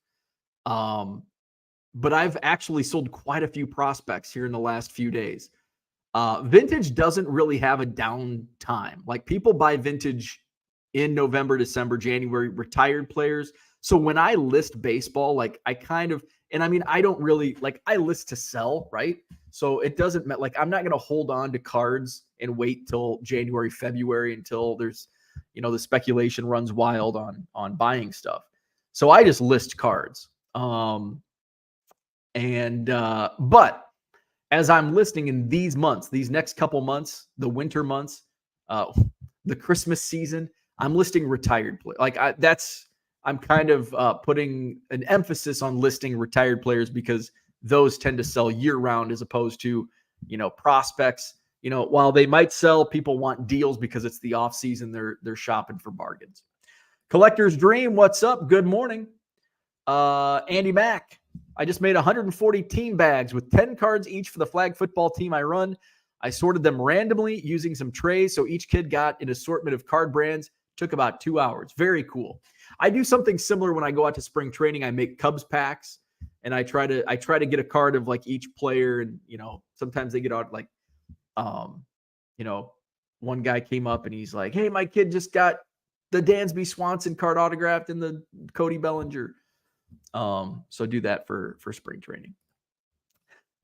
But I've actually sold quite a few prospects here in the last few days. Vintage doesn't really have a down time. Like people buy vintage in November, December, January, retired players. So when I list baseball, like I don't really I list to sell, right? So it doesn't matter. Like I'm not going to hold on to cards and wait till January, February until there's, the speculation runs wild on buying stuff. So I just list cards. But as I'm listing in these months, these next couple months, the winter months, the Christmas season, I'm listing retired play. I'm kind of putting an emphasis on listing retired players because those tend to sell year round as opposed to, prospects. While they might sell, people want deals because it's the off season. They're shopping for bargains. Collector's Dream, what's up? Good morning. Andy Mack, I just made 140 team bags with 10 cards each for the flag football team I run. I sorted them randomly using some trays, so each kid got an assortment of card brands. Took about 2 hours. Very cool. I do something similar when I go out to spring training. I make Cubs packs, and I try to get a card of like each player, and sometimes they get out like, one guy came up and he's like, "Hey, my kid just got the Dansby Swanson card autographed in the Cody Bellinger." So do that for spring training.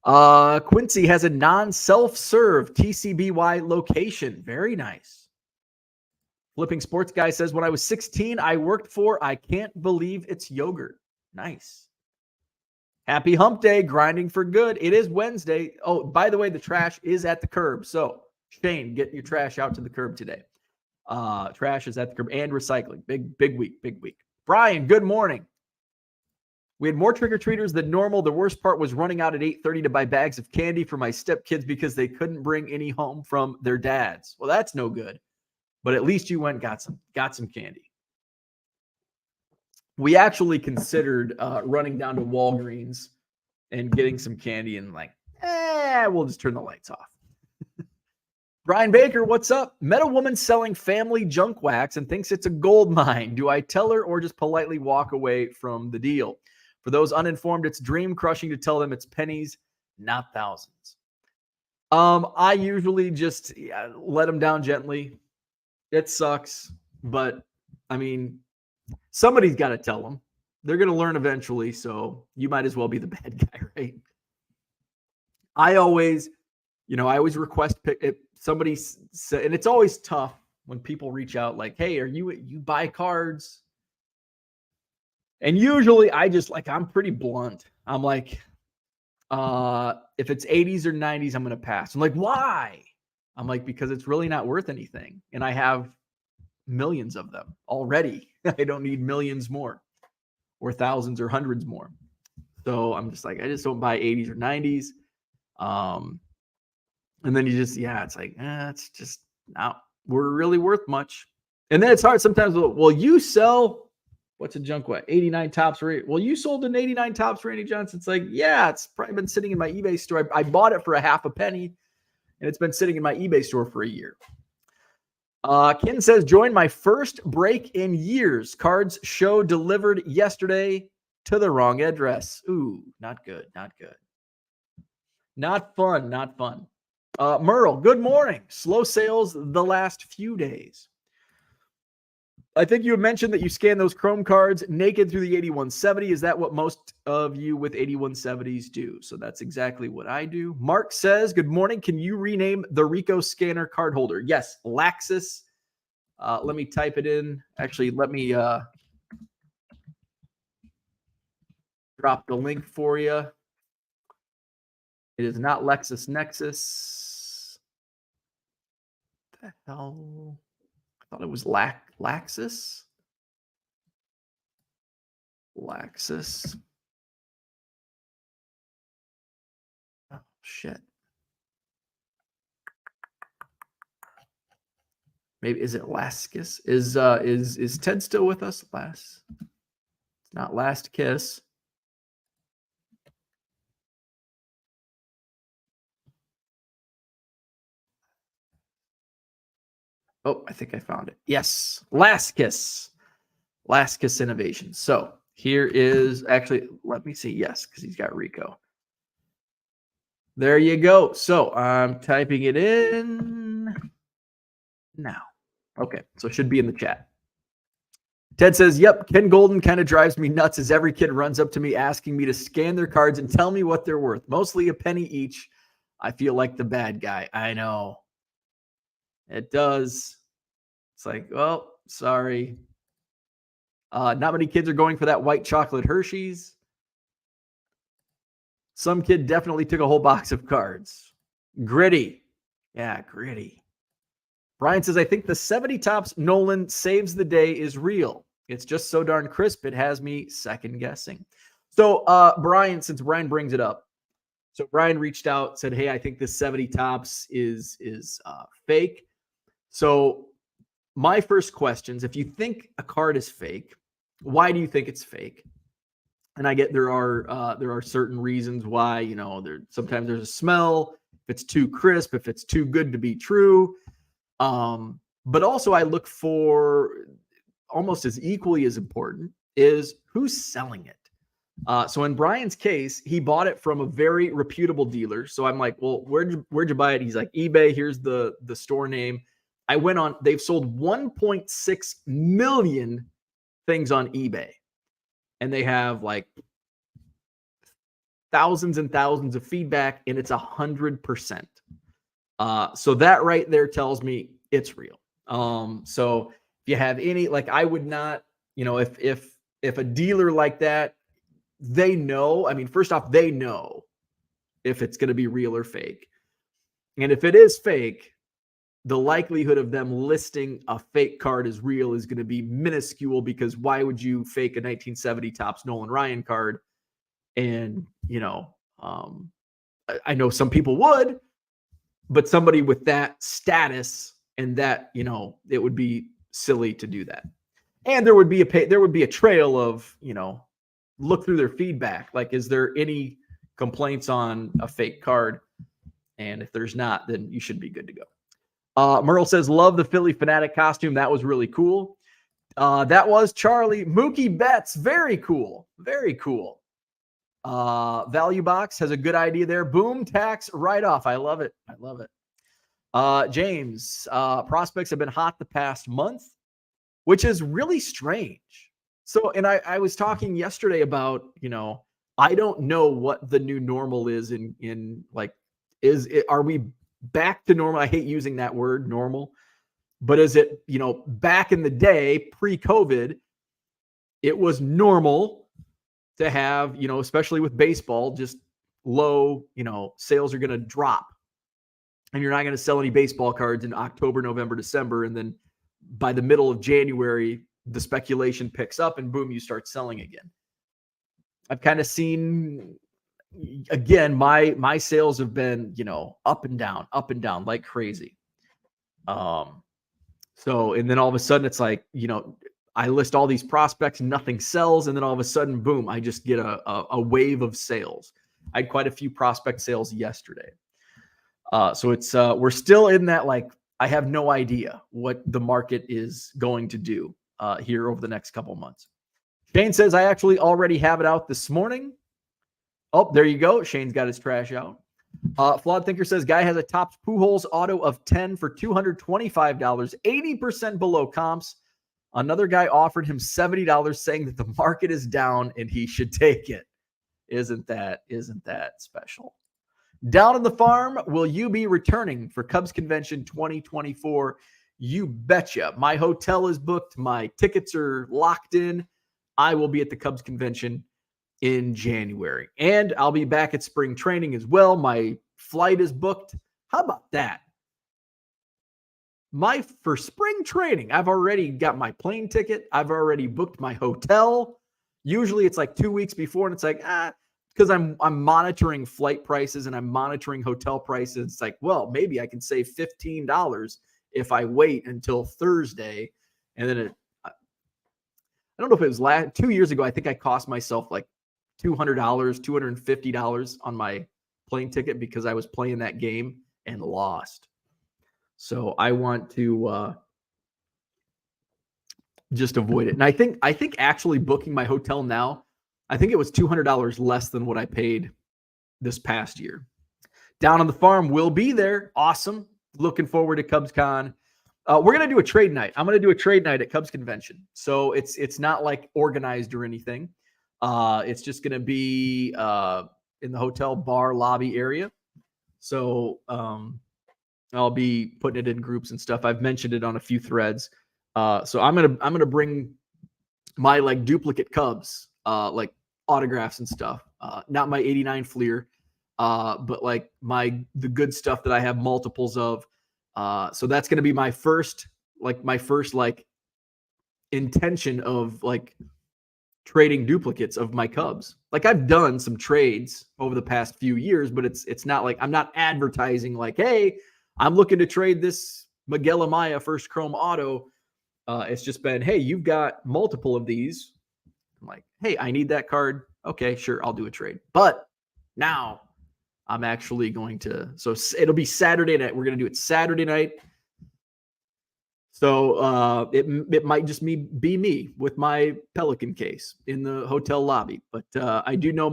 Quincy has a non-self-serve TCBY location. Very nice. Flipping Sports Guy says, when I was 16, I worked for I Can't Believe It's Yogurt. Nice. Happy hump day, grinding for good. It is Wednesday. Oh, by the way, the trash is at the curb. So, Shane, get your trash out to the curb today. Trash is at the curb and recycling. Big week, big week. Brian, good morning. We had more trick-or-treaters than normal. The worst part was running out at 8:30 to buy bags of candy for my stepkids because they couldn't bring any home from their dads. Well, that's no good. But at least you went and got some candy. We actually considered running down to Walgreens and getting some candy and we'll just turn the lights off. Brian Baker, what's up? Met a woman selling family junk wax and thinks it's a gold mine. Do I tell her or just politely walk away from the deal? For those uninformed, it's dream crushing to tell them it's pennies, not thousands. I usually just let them down gently. It sucks, but I mean, somebody's got to tell them. They're going to learn eventually, so you might as well be the bad guy, right? I always request pick if somebody said, and it's always tough when people reach out like, "Hey, are you buy cards?" And usually I'm pretty blunt. I'm like, if it's 80s or 90s, I'm going to pass. I'm like, why? I'm like, because it's really not worth anything. And I have millions of them already. I don't need millions more or thousands or hundreds more. So I'm just like, I just don't buy 80s or 90s. And then it's like, it's just not, we're really worth much. And then it's hard sometimes. Well, you sell, what's a junk wax? 89 tops. Well, you sold an 89 tops for Randy Johnson. It's like, yeah, it's probably been sitting in my eBay store. I bought it for a half a penny and it's been sitting in my eBay store for a year. Ken says, join my first break in years. Cards show delivered yesterday to the wrong address. Ooh, not good. Not good. Not fun. Not fun. Merle, good morning. Slow sales the last few days. I think you had mentioned that you scan those Chrome cards naked through the 8170. Is that what most of you with 8170s do? So that's exactly what I do. Mark says, good morning. Can you rename the Rico scanner card holder? Yes, Laxus. Let me type it in. Actually, let me drop the link for you. It is not LexisNexis. What the hell? I thought it was Laxus. Laxus. Oh, shit. Maybe is it Laskus? Is Ted still with us? It's not Last Kiss. Oh, I think I found it. Yes, Laskus. Laskus Innovations. So here is actually, let me see. Yes, because he's got Rico. There you go. So I'm typing it in now. Okay, so it should be in the chat. Ted says, yep, Ken Goldin kind of drives me nuts as every kid runs up to me asking me to scan their cards and tell me what they're worth. Mostly a penny each. I feel like the bad guy. I know. It does. It's like, well, sorry. Not many kids are going for that white chocolate Hershey's. Some kid definitely took a whole box of cards. Gritty. Yeah, gritty. Brian says, I think the 70 tops Nolan saves the day is real. It's just so darn crisp. It has me second guessing. So Brian, since Brian brings it up, so Brian reached out, said, hey, I think this 70 tops is fake. So my first questions, if you think a card is fake, why do you think it's fake? And I get there are certain reasons why, sometimes there's a smell, if it's too crisp, if it's too good to be true. But also I look for almost as equally as important is who's selling it. So in Brian's case, he bought it from a very reputable dealer. So I'm like, well, where'd you buy it? He's like, eBay. Here's the store name. I went on, they've sold 1.6 million things on eBay. And they have like thousands and thousands of feedback, and it's 100%. So that right there tells me it's real. So if you have any, like I would not, if a dealer like that, they know. I mean, first off, they know if it's going to be real or fake. And if it is fake, the likelihood of them listing a fake card as real is going to be minuscule, because why would you fake a 1970 Topps Nolan Ryan card? And, I know some people would, but somebody with that status and that, it would be silly to do that. And there would be a trail of, look through their feedback. Like, is there any complaints on a fake card? And if there's not, then you should be good to go. Merle says, love the Philly Fanatic costume. That was really cool. That was Charlie. Mookie Betts. Very cool. Very cool. Value Box has a good idea there. Boom, tax write-off. I love it. I love it. James, prospects have been hot the past month, which is really strange. So, and I was talking yesterday about, I don't know what the new normal is are we back to normal? I hate using that word, normal, but is it, back in the day, pre-COVID, it was normal to have, especially with baseball, just low, sales are going to drop, and you're not going to sell any baseball cards in October, November, December. And then by the middle of January, the speculation picks up and boom, you start selling again. I've kind of seen, again, my sales have been, up and down like crazy. So, and then all of a sudden it's like, I list all these prospects, nothing sells. And then all of a sudden, boom, I just get a wave of sales. I had quite a few prospect sales yesterday. So it's, we're still in that, like, I have no idea what the market is going to do here over the next couple of months. Shane says, I actually already have it out this morning. Oh, there you go. Shane's got his trash out. Flawed Thinker says, guy has a Topps Pujols auto of 10 for $225, 80% below comps. Another guy offered him $70, saying that the market is down and he should take it. Isn't that special? Down on the farm, will you be returning for Cubs Convention 2024? You betcha. My hotel is booked. My tickets are locked in. I will be at the Cubs Convention in January. And I'll be back at spring training as well. My flight is booked. How about that? For spring training, I've already got my plane ticket. I've already booked my hotel. Usually it's like 2 weeks before, and it's like, because I'm monitoring flight prices and I'm monitoring hotel prices. It's like, well, maybe I can save $15 if I wait until Thursday. And then I don't know if it was 2 years ago. I think I cost myself like $200, $250 on my plane ticket because I was playing that game and lost. So I want to just avoid it. And I think actually booking my hotel now, I think it was $200 less than what I paid this past year. Down on the farm, will be there. Awesome. Looking forward to CubsCon. We're going to do a trade night. I'm going to do a trade night at Cubs Convention. So it's not like organized or anything. It's just going to be in the hotel bar lobby area. So I'll be putting it in groups and stuff. I've mentioned it on a few threads. So I'm gonna bring my like duplicate Cubs, like autographs and stuff. Not my '89 Fleer, but like the good stuff that I have multiples of. So that's gonna be my first intention of like trading duplicates of my Cubs. Like I've done some trades over the past few years, but it's not like I'm not advertising like, hey, I'm looking to trade this Miguel Amaya first chrome auto. It's just been, hey, you've got multiple of these. I'm like, hey, I need that card. Okay, sure, I'll do a trade. But now I'm actually going to, so it'll be Saturday night. We're going to do it Saturday night. So it might just be me with my Pelican case in the hotel lobby. But I do know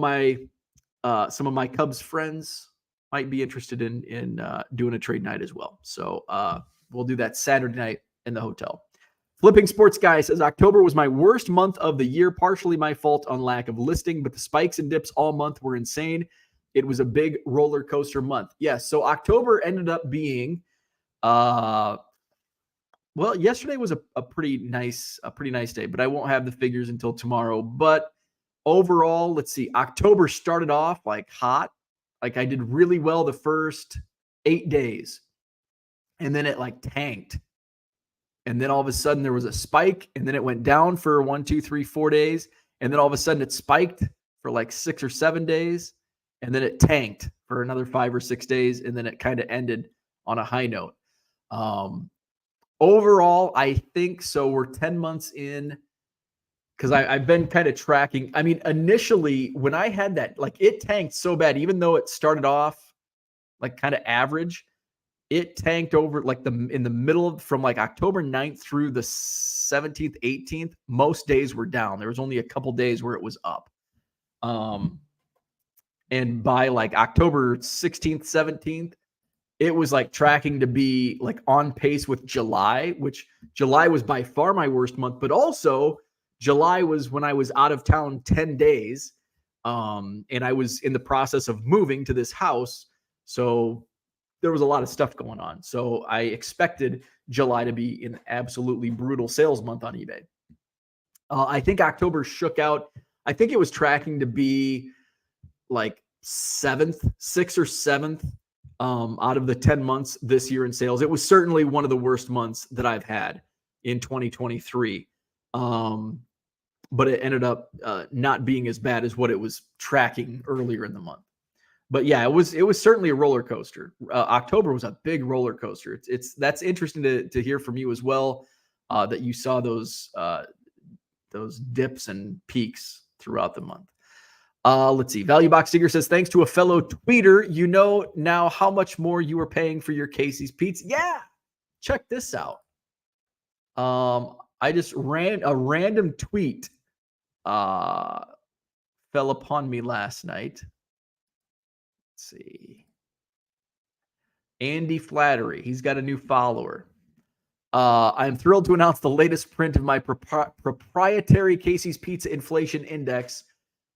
some of my Cubs friends might be interested in doing a trade night as well. So we'll do that Saturday night in the hotel. Flipping Sports Guy says, October was my worst month of the year, partially my fault on lack of listing, but the spikes and dips all month were insane. It was a big roller coaster month. Yes, so October ended up being, well, yesterday was a pretty nice day, but I won't have the figures until tomorrow. But overall, let's see, October started off like hot. Like I did really well the first 8 days, and then it like tanked. And then all of a sudden there was a spike, and then it went down for 1, 2, 3, 4 days. And then all of a sudden it spiked for like 6 or 7 days. And then it tanked for another 5 or 6 days. And then it kind of ended on a high note. Overall, I think so. We're 10 months in, because I've been kind of tracking. I mean, initially when I had that, like it tanked so bad, even though it started off like kind of average, it tanked over like in the middle of, from like October 9th through the 17th, 18th, most days were down. There was only a couple days where it was up. And by like October 16th, 17th, it was like tracking to be like on pace with July, which July was by far my worst month, but also July was when I was out of town 10 days. And I was in the process of moving to this house. So there was a lot of stuff going on. So I expected July to be an absolutely brutal sales month on eBay. I think October shook out. I think it was tracking to be like 6th or 7th out of the 10 months this year in sales. It was certainly one of the worst months that I've had in 2023. But it ended up not being as bad as what it was tracking earlier in the month. But yeah, it was certainly a roller coaster. October was a big roller coaster. That's interesting to hear from you as well, that you saw those dips and peaks throughout the month. Let's see. Value Box Digger says, thanks to a fellow tweeter, you know now how much more you are paying for your Casey's Pizza. Yeah, check this out. I just ran a random tweet fell upon me last night. Let's see. Andy Flattery. He's got a new follower. I'm thrilled to announce the latest print of my proprietary Casey's Pizza Inflation Index.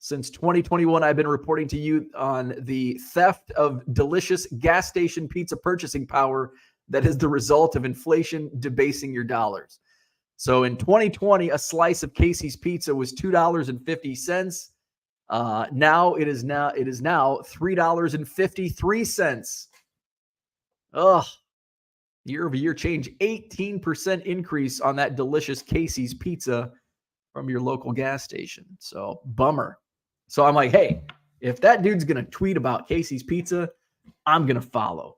Since 2021, I've been reporting to you on the theft of delicious gas station pizza purchasing power that is the result of inflation debasing your dollars. So in 2020, a slice of Casey's Pizza was $2.50. Now it is now $3.53. Ugh. Year-over-year change, 18% increase on that delicious Casey's Pizza from your local gas station. So bummer. So I'm like, hey, if that dude's going to tweet about Casey's Pizza, I'm going to follow.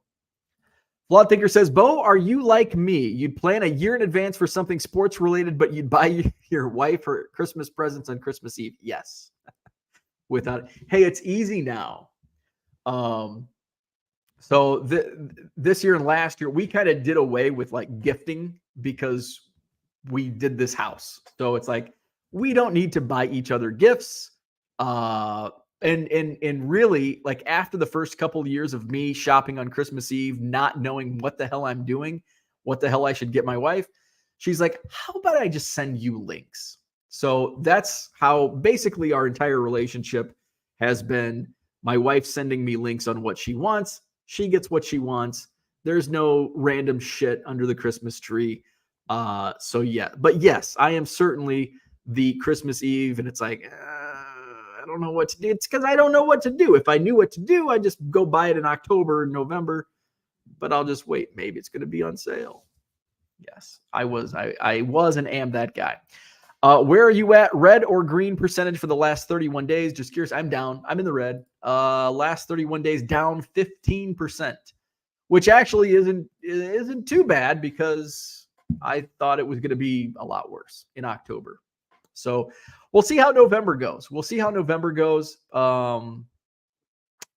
Flawed Thinker says, Bo, are you like me? You'd plan a year in advance for something sports related, but you'd buy your wife her Christmas presents on Christmas Eve. Yes. Hey, it's easy now. So this year and last year, we kind of did away with like gifting because we did this house. So it's like, we don't need to buy each other gifts. And really, like after the first couple of years of me shopping on Christmas Eve, not knowing what the hell I'm doing, what the hell I should get my wife, she's like, how about I just send you links? So that's how basically our entire relationship has been. My wife sending me links on what she wants. She gets what she wants. There's no random shit under the Christmas tree. So yeah, but yes, I am certainly the Christmas Eve, and it's like, I don't know what to do. It's because I don't know what to do. If I knew what to do, I'd just go buy it in October and November, but I'll just wait. Maybe it's going to be on sale. Yes, I was and am that guy. Where are you at? Red or green percentage for the last 31 days? Just curious. I'm down. I'm in the red. Last 31 days down 15%, which actually isn't too bad because I thought it was going to be a lot worse in October. So we'll see how November goes.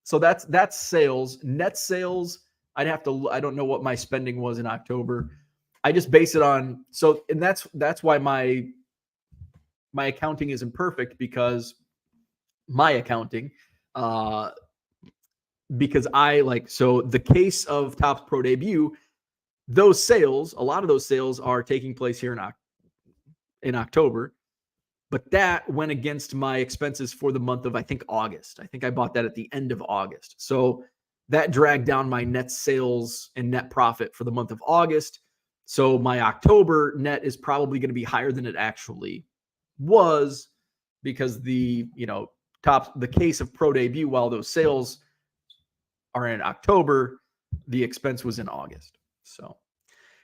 So that's sales. Net sales, I don't know what my spending was in October. I just base it on, and that's why my accounting isn't perfect, because my accounting, because the case of Topps Pro Debut, those sales, a lot of those sales are taking place here in October, but that went against my expenses for the month of, I think, August. I think I bought that at the end of August. So that dragged down my net sales and net profit for the month of August. So my October net is probably going to be higher than it actually was because the case of pro debut, while those sales are in October, the expense was in August. So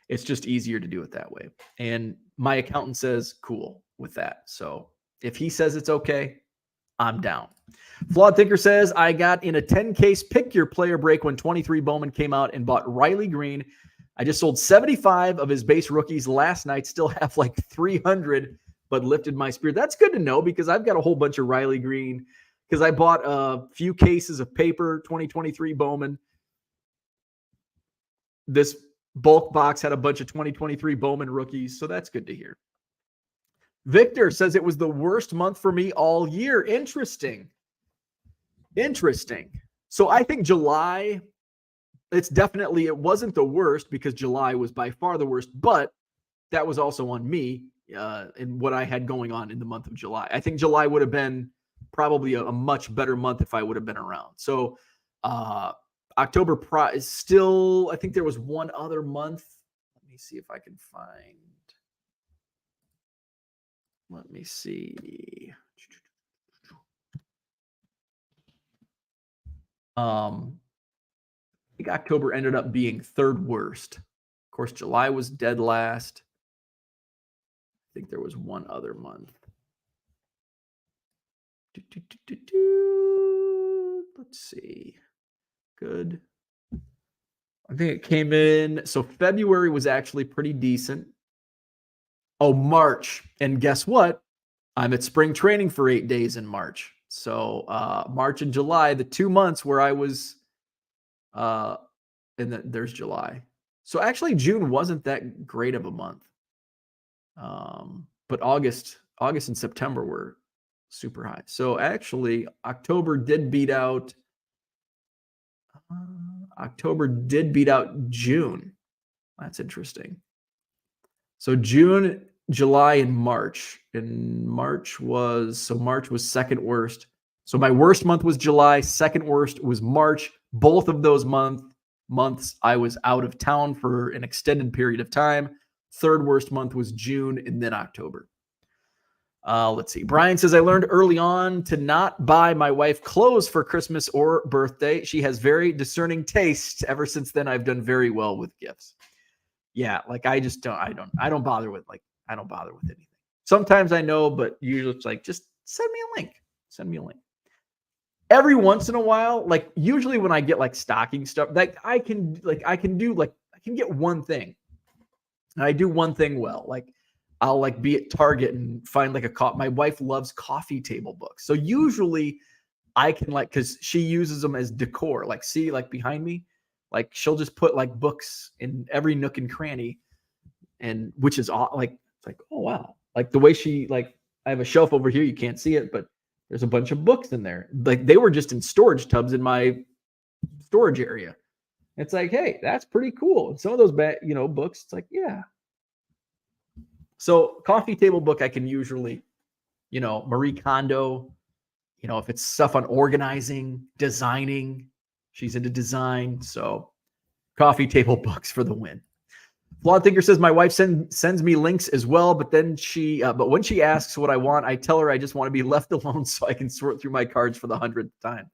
it's just easier to do it that way. And my accountant says cool with that. So if he says it's okay, I'm down. Flawed Thinker says, I got in a 10-case pick your player break when 23 Bowman came out and bought Riley Green. I just sold 75 of his base rookies last night, still have like 300, but lifted my spirit. That's good to know because I've got a whole bunch of Riley Green because I bought a few cases of paper 2023 Bowman. This bulk box had a bunch of 2023 Bowman rookies, so that's good to hear. Victor says it was the worst month for me all year. Interesting. So I think July, it wasn't the worst because July was by far the worst, but that was also on me and what I had going on in the month of July. I think July would have been probably a much better month if I would have been around. So October is still, I think there was one other month. Let me see if I can find. Let me see. I think October ended up being third worst. Of course, July was dead last. I think there was one other month. Let's see. Good. I think it came in. So February was actually pretty decent. Oh, March. And guess what? I'm at spring training for 8 days in March. So March and July, the 2 months where I was, and then there's July. So actually June wasn't that great of a month. But August and September were super high. So actually October did beat out June. That's interesting. So June, July, and March. And March was second worst. So my worst month was July. Second worst was March. Both of those months I was out of town for an extended period of time. Third worst month was June and then October. Let's see. Brian says, I learned early on to not buy my wife clothes for Christmas or birthday. She has very discerning taste. Ever since then, I've done very well with gifts. Yeah, like I don't bother with anything. Sometimes I know, but usually it's like, just send me a link. Every once in a while, like usually when I get like stocking stuff, like I can get one thing. And I do one thing well. Like I'll like be at Target and find like my wife loves coffee table books. So usually I can because she uses them as decor. Like see, like behind me, like she'll just put like books in every nook and cranny, and which is like it's like, oh wow, like the way she I have a shelf over here, you can't see it, but there's a bunch of books in there. Like they were just in storage tubs in my storage area. It's like, hey, that's pretty cool. And some of those books, it's like, yeah. So coffee table book, I can usually, Marie Kondo, if it's stuff on organizing, designing, she's into design. So coffee table books for the win. Flawed Thinker says, my wife sends me links as well, but then but when she asks what I want, I tell her I just want to be left alone so I can sort through my cards for the 100th time.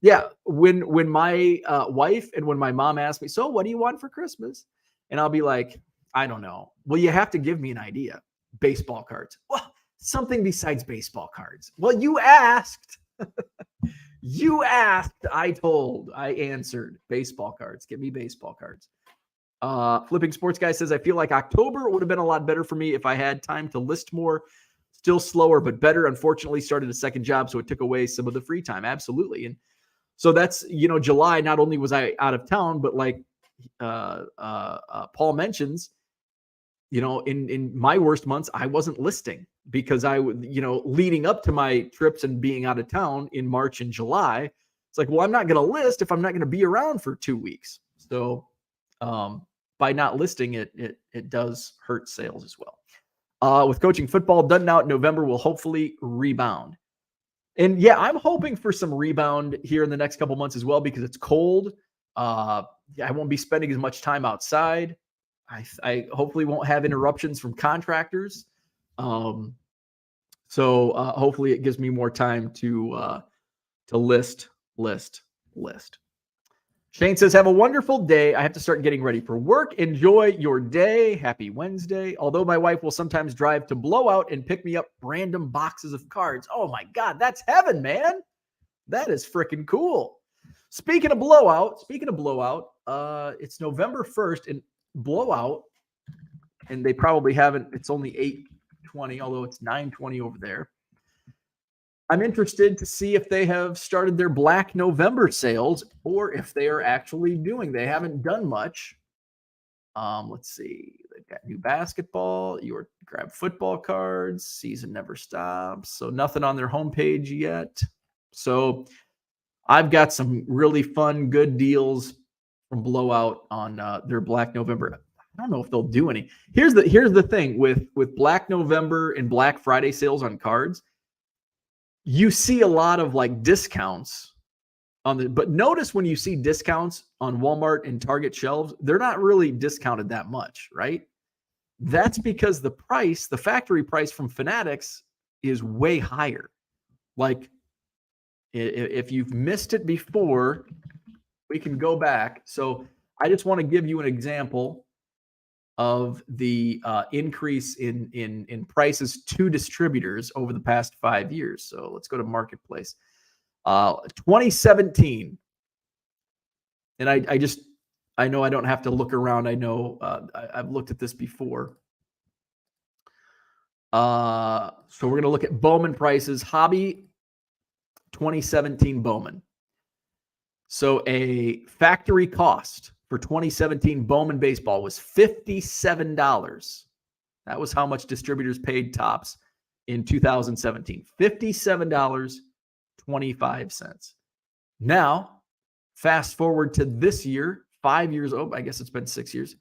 Yeah, when my wife and when my mom ask me, so what do you want for Christmas? And I'll be like, I don't know. Well, you have to give me an idea. Baseball cards. Well, something besides baseball cards. Well, you asked. You asked. I answered. Baseball cards. Give me baseball cards. Flipping Sports Guy says, I feel like October would have been a lot better for me if I had time to list more. Still slower, but better. Unfortunately, started a second job, so it took away some of the free time. Absolutely. And so that's, July, not only was I out of town, but like Paul mentions, in my worst months, I wasn't listing because I would, leading up to my trips and being out of town in March and July, it's like, well, I'm not going to list if I'm not going to be around for 2 weeks. So by not listing it does hurt sales as well. With coaching football done now in November, will hopefully rebound. And yeah, I'm hoping for some rebound here in the next couple months as well because it's cold. I won't be spending as much time outside. I hopefully won't have interruptions from contractors. So hopefully it gives me more time to list. Shane says, have a wonderful day. I have to start getting ready for work. Enjoy your day. Happy Wednesday. Although my wife will sometimes drive to Blowout and pick me up random boxes of cards. Oh my God, that's heaven, man. That is freaking cool. Speaking of Blowout, it's November 1st and Blowout, and they probably haven't, it's only 8:20, although it's 9:20 over there. I'm interested to see if they have started their Black November sales or if they are actually doing. They haven't done much. Let's see. They've got new basketball. You grab football cards. Season never stops. So nothing on their homepage yet. So I've got some really fun, good deals from Blowout on their Black November. I don't know if they'll do any. Here's the thing with Black November and Black Friday sales on cards. You see a lot of like discounts but notice when you see discounts on Walmart and Target shelves, they're not really discounted that much, right? That's because the factory price from Fanatics is way higher. Like if you've missed it before, we can go back. So I just want to give you an example of the increase in prices to distributors over the past 5 years. So let's go to Marketplace. 2017, and I know I don't have to look around. I know I've looked at this before. So we're going to look at Bowman prices. Hobby 2017 Bowman. So a factory cost for 2017 Bowman baseball was $57. That was how much distributors paid Topps in 2017. $57.25. Now, fast forward to this year, 5 years. Oh, I guess it's been 6 years.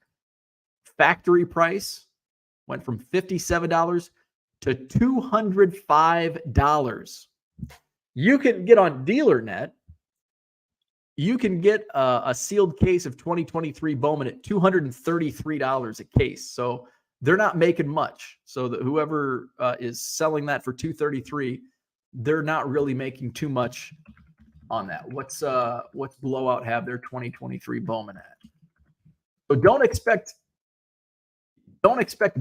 Factory price went from $57 to $205. You can get on DealerNet. You can get a sealed case of 2023 Bowman at $233 a case. So they're not making much. So that whoever is selling that for $233, they're not really making too much on that. What's Blowout have their 2023 Bowman at? So don't expect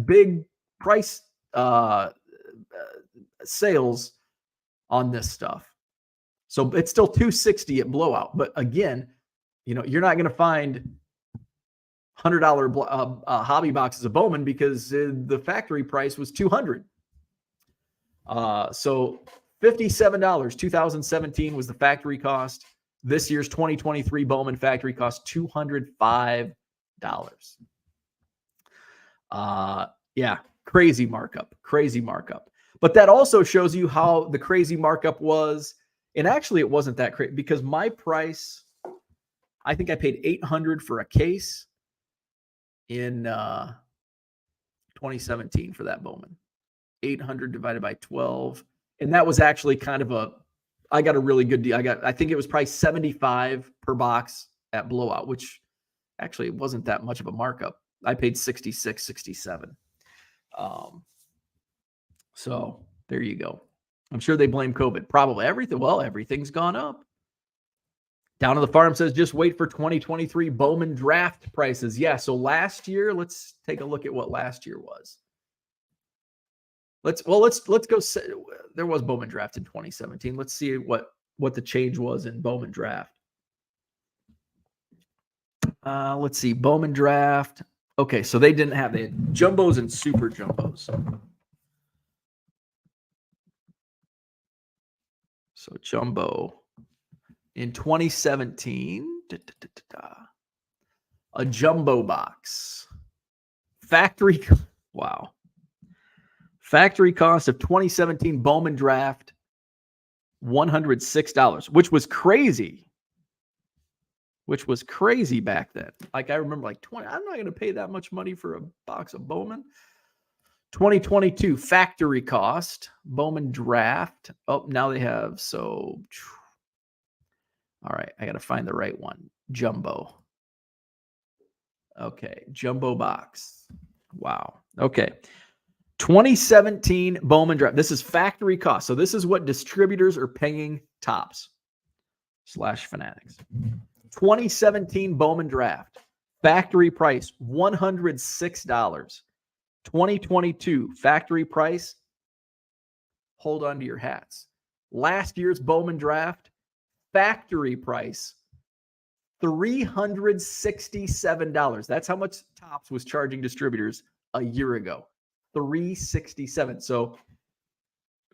big price sales on this stuff. So it's still $260 at Blowout. But again, you're not going to find $100 hobby boxes of Bowman because the factory price was $200. So $57, 2017 was the factory cost. This year's 2023 Bowman factory cost $205. Yeah, crazy markup. But that also shows you how the crazy markup was. And actually, it wasn't that crazy because my price, I think I paid $800 for a case in 2017 for that Bowman. 800 divided by 12. And that was actually kind of I got a really good deal. I think it was probably $75 per box at Blowout, which actually wasn't that much of a markup. I paid $66, $67. So there you go. I'm sure they blame COVID. Probably everything. Well, everything's gone up. Down on the Farm says, just wait for 2023 Bowman draft prices. Yeah. So last year, let's take a look at what last year was. Let's go. There was Bowman draft in 2017. Let's see what the change was in Bowman draft. Let's see. Bowman draft. Okay. So they had jumbos and super jumbos. So jumbo in 2017, a jumbo box, factory cost of 2017 Bowman draft, $106, which was crazy back then. Like I remember like 20, I'm not going to pay that much money for a box of Bowman. 2022 factory cost, Bowman draft. Oh, now they have, all right, I got to find the right one. Jumbo. Okay, jumbo box. Wow. Okay. 2017 Bowman Draft. This is factory cost. So this is what distributors are paying Topps / Fanatics. 2017 Bowman Draft. Factory price, $106. 2022 factory price, hold on to your hats. Last year's Bowman Draft, factory price, $367. That's how much Topps was charging distributors a year ago. $367. So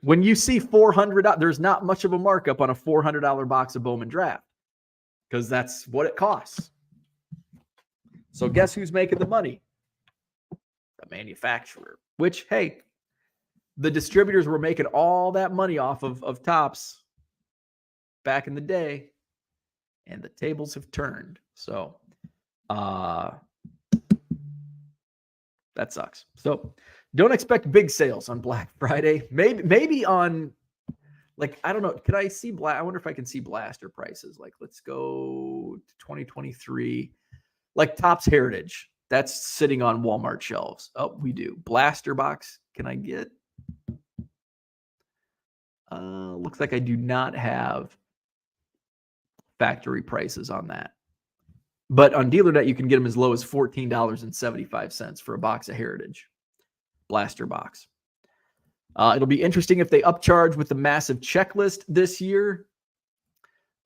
when you see $400, there's not much of a markup on a $400 box of Bowman Draft because that's what it costs. So guess who's making the money? The manufacturer, which, hey, the distributors were making all that money off of Topps back in the day, and the tables have turned. So that sucks. So don't expect big sales on Black Friday. Maybe on, like, I don't know. Could I see I wonder if I can see blaster prices. Like, let's go to 2023. Like Topps Heritage. That's sitting on Walmart shelves. Oh, we do. Blaster box. Can I get? Looks like I do not have factory prices on that. But on DealerNet, you can get them as low as $14.75 for a box of Heritage. Blaster box. It'll be interesting if they upcharge with the massive checklist this year.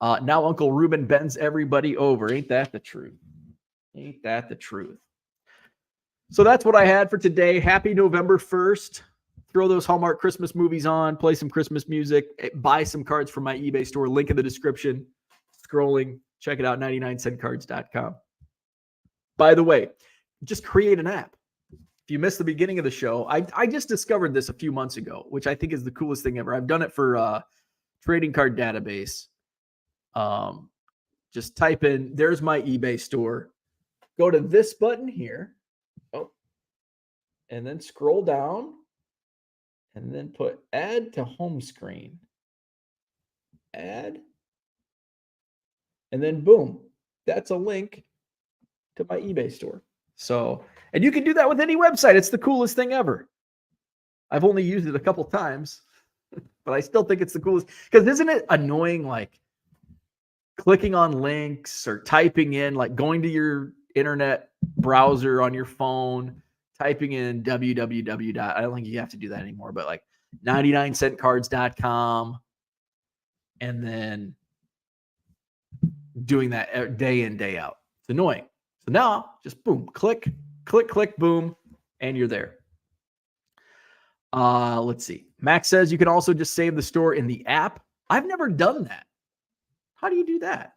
Now Uncle Ruben bends everybody over. Ain't that the truth? Ain't that the truth? So that's what I had for today. Happy November 1st. Throw those Hallmark Christmas movies on, play some Christmas music, buy some cards from my eBay store. Link in the description. Scrolling. Check it out, 99centcards.com. By the way, just create an app. If you missed the beginning of the show, I just discovered this a few months ago, which I think is the coolest thing ever. I've done it for trading card database. Just type in, there's my eBay store. Go to this button here. Oh, and then scroll down and then put add to home screen. Add. And then boom, that's a link to my eBay store. So, and you can do that with any website. It's the coolest thing ever. I've only used it a couple times, but I still think it's the coolest. Because isn't it annoying, like clicking on links or typing in, like going to your internet browser on your phone, typing in www. I don't think you have to do that anymore, but like 99centcards.com, and then doing that day in, day out. It's annoying. So now just boom, click, click, click, boom, and you're there. Let's see. Max says you can also just save the store in the app. I've never done that. How do you do that?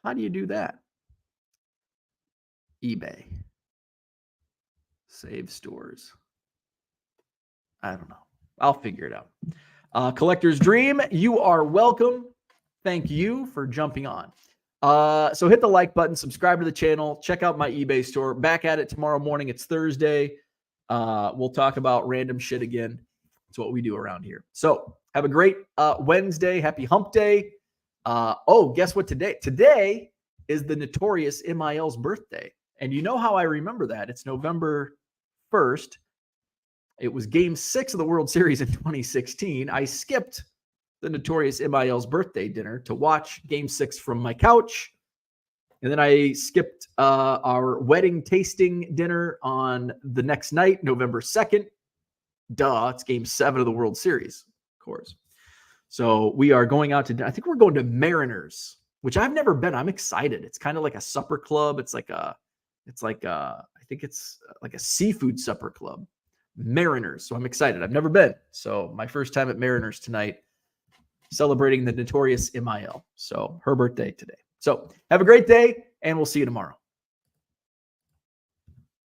How do you do that? eBay. Save stores. I don't know. I'll figure it out. Collector's Dream, you are welcome. Thank you for jumping on. So hit the like button, subscribe to the channel, check out my eBay store. Back at it tomorrow morning. It's Thursday. We'll talk about random shit again. It's what we do around here. So have a great Wednesday. Happy hump day. Oh, guess what today? Today is the notorious MIL's birthday. And you know how I remember that? It's November 1st. It was game 6 of the World Series in 2016. I skipped the notorious MIL's birthday dinner to watch game 6 from my couch. And then I skipped our wedding tasting dinner on the next night, November 2nd. Duh, it's game 7 of the World Series, of course. So we are going out to, I think we're going to Mariners, which I've never been. I'm excited. It's kind of like a supper club. I think it's like a seafood supper club. Mariners. So I'm excited. I've never been. So my first time at Mariners tonight, celebrating the notorious MIL. So her birthday today. So have a great day, and we'll see you tomorrow.